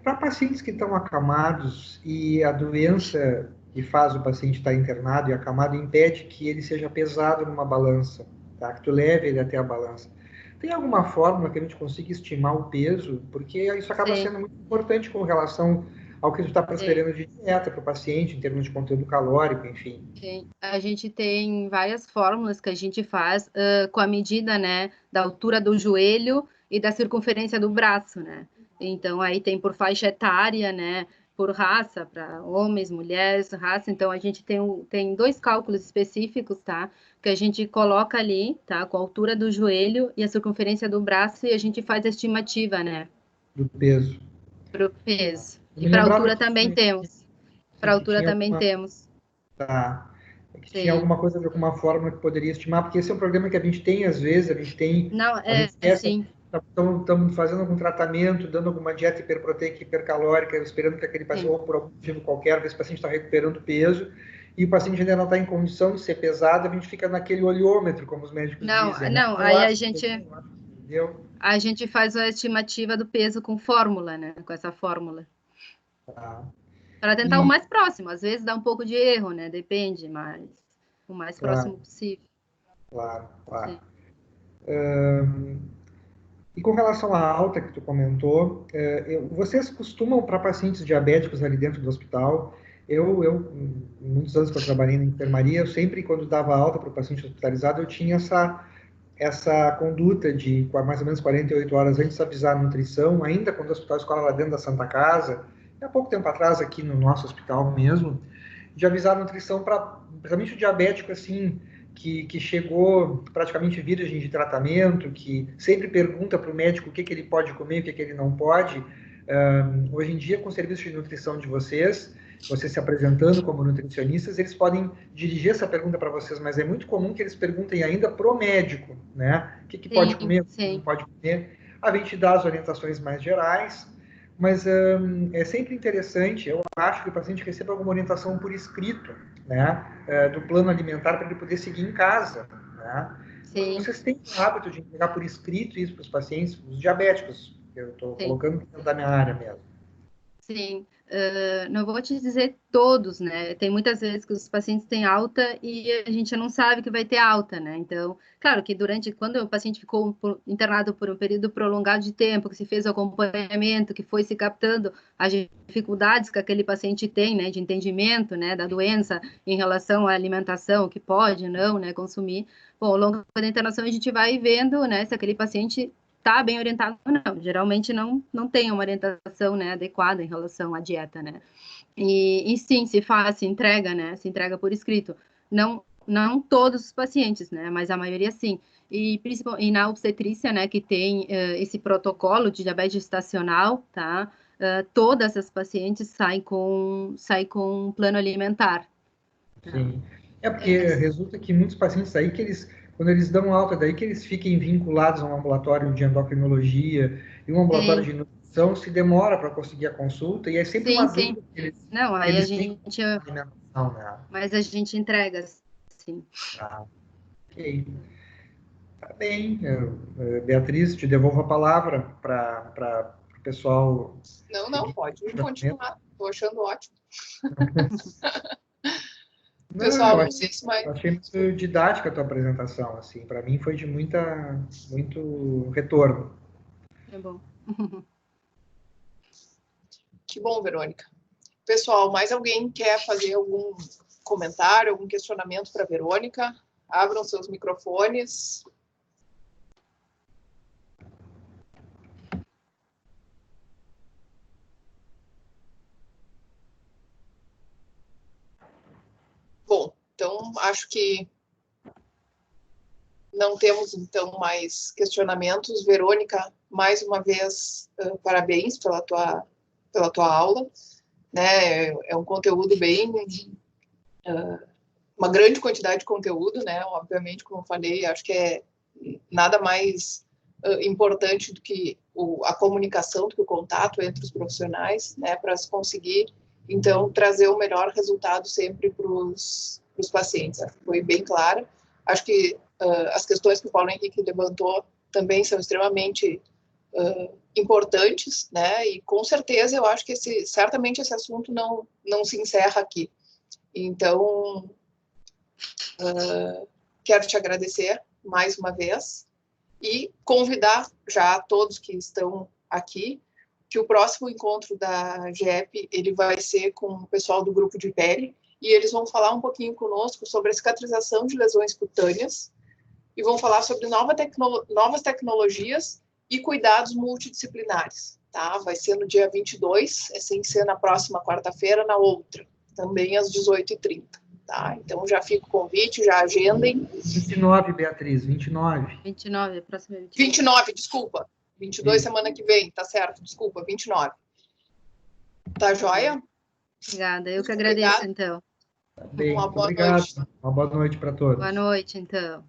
para pacientes que estão acamados e a doença que faz o paciente estar internado e acamado impede que ele seja pesado numa balança, tá? Que tu leve ele até a balança. Tem alguma fórmula que a gente consiga estimar o peso? Porque isso acaba sendo muito importante com relação ao que tu está prescrevendo de dieta para o paciente, em termos de conteúdo calórico, enfim. A gente tem várias fórmulas que a gente faz com a medida, né, da altura do joelho e da circunferência do braço, né? Então, aí tem por faixa etária, né, por raça, para homens, mulheres, raça. Então, a gente tem 2 cálculos específicos, tá? Que a gente coloca ali, tá? Com a altura do joelho e a circunferência do braço e a gente faz a estimativa, né? Do peso. Para o peso. E para a altura também temos. Para a altura também temos. Tá. Que tinha alguma coisa a ver com uma fórmula que poderia estimar, porque esse é um problema que a gente tem às vezes, a gente tem... Não, sim. Estamos fazendo algum tratamento, dando alguma dieta hiperproteica, hipercalórica, esperando que aquele paciente, ou por algum motivo qualquer, esse paciente está recuperando peso, e o paciente ainda não está em condição de ser pesado, a gente fica naquele olhômetro, como os médicos dizem. Não, aí a gente faz a estimativa do peso com fórmula, né? Com essa fórmula. Tá. Para tentar o mais próximo. Às vezes dá um pouco de erro, né? Depende, mas o mais próximo possível. Claro. E com relação à alta que tu comentou, vocês costumam, para pacientes diabéticos ali dentro do hospital, muitos anos que eu trabalhei na enfermaria, eu sempre, quando dava alta para o paciente hospitalizado, eu tinha essa conduta de mais ou menos 48 horas antes de avisar a nutrição, ainda quando o hospital escola lá dentro da Santa Casa, há pouco tempo atrás aqui no nosso hospital mesmo, de avisar a nutrição para, principalmente o diabético, assim, que chegou praticamente virgem de tratamento, que sempre pergunta para o médico o que ele pode comer, o que ele não pode. Hoje em dia, com o serviço de nutrição de vocês se apresentando como nutricionistas, eles podem dirigir essa pergunta para vocês, mas é muito comum que eles perguntem ainda pro médico, né? O que pode comer, o que não pode comer. a gente dá as orientações mais gerais, mas é sempre interessante, eu acho, que o paciente receba alguma orientação por escrito, né, do plano alimentar para ele poder seguir em casa, né? Sim. Vocês têm o hábito de entregar por escrito isso para os pacientes, os diabéticos, eu estou colocando dentro da minha área mesmo. Sim, não vou te dizer todos, né? Tem muitas vezes que os pacientes têm alta e a gente não sabe que vai ter alta, né? Então, claro que quando o paciente ficou internado por um período prolongado de tempo, que se fez o acompanhamento, que foi se captando as dificuldades que aquele paciente tem, né, de entendimento, né, da doença em relação à alimentação, o que pode, não, né, consumir. Bom, ao longo da internação a gente vai vendo, né, se aquele paciente está bem orientado ou não. Geralmente não tem uma orientação, né, adequada em relação à dieta, né? E sim, se entrega, né? Se entrega por escrito. Não todos os pacientes, né? Mas a maioria sim. E na obstetrícia, né, que tem esse protocolo de diabetes gestacional, tá? Todas as pacientes saem com um plano alimentar. Sim. É porque resulta que muitos pacientes aí quando eles dão alta, daí que eles fiquem vinculados a um ambulatório de endocrinologia e um ambulatório de nutrição se demora para conseguir a consulta, e é sempre uma dúvida que eles, não, aí eles a gente, alimentação, né? mas a gente entrega, sim. Ah, ok. Tá bem. Beatriz, te devolvo a palavra para o pessoal. Não, pode continuar. Estou achando ótimo. Não, Pessoal, eu não sei se mais... achei muito didática a tua apresentação, assim, para mim foi de muito retorno. É bom. Que bom, Verônica. Pessoal, mais alguém quer fazer algum comentário, algum questionamento para a Verônica? Abram seus microfones. Bom, então acho que não temos então mais questionamentos. Verônica, mais uma vez, parabéns pela tua aula, né? É um conteúdo bem uma grande quantidade de conteúdo, né? Obviamente, como eu falei, acho que é nada mais importante do que a comunicação, do que o contato entre os profissionais, né? Para se conseguir, então, trazer o melhor resultado sempre para os pacientes. Acho que foi bem clara. Acho que as questões que o Paulo Henrique levantou também são extremamente importantes, né? E com certeza eu acho que certamente esse assunto não se encerra aqui. Então, quero te agradecer mais uma vez e convidar já todos que estão aqui que o próximo encontro da GEP ele vai ser com o pessoal do grupo de pele e eles vão falar um pouquinho conosco sobre a cicatrização de lesões cutâneas e vão falar sobre novas tecnologias e cuidados multidisciplinares, tá? Vai ser no dia 22, sem ser na próxima quarta-feira, na outra, também às 18h30. Tá? Então, já fica o convite, já agendem. 29, Beatriz, 29. 29, próxima 29, desculpa. 22 semana que vem, tá certo, desculpa, 29. Tá joia? Obrigada, eu que agradeço, então. Bem, muito obrigado. Uma boa noite para todos. Boa noite, então.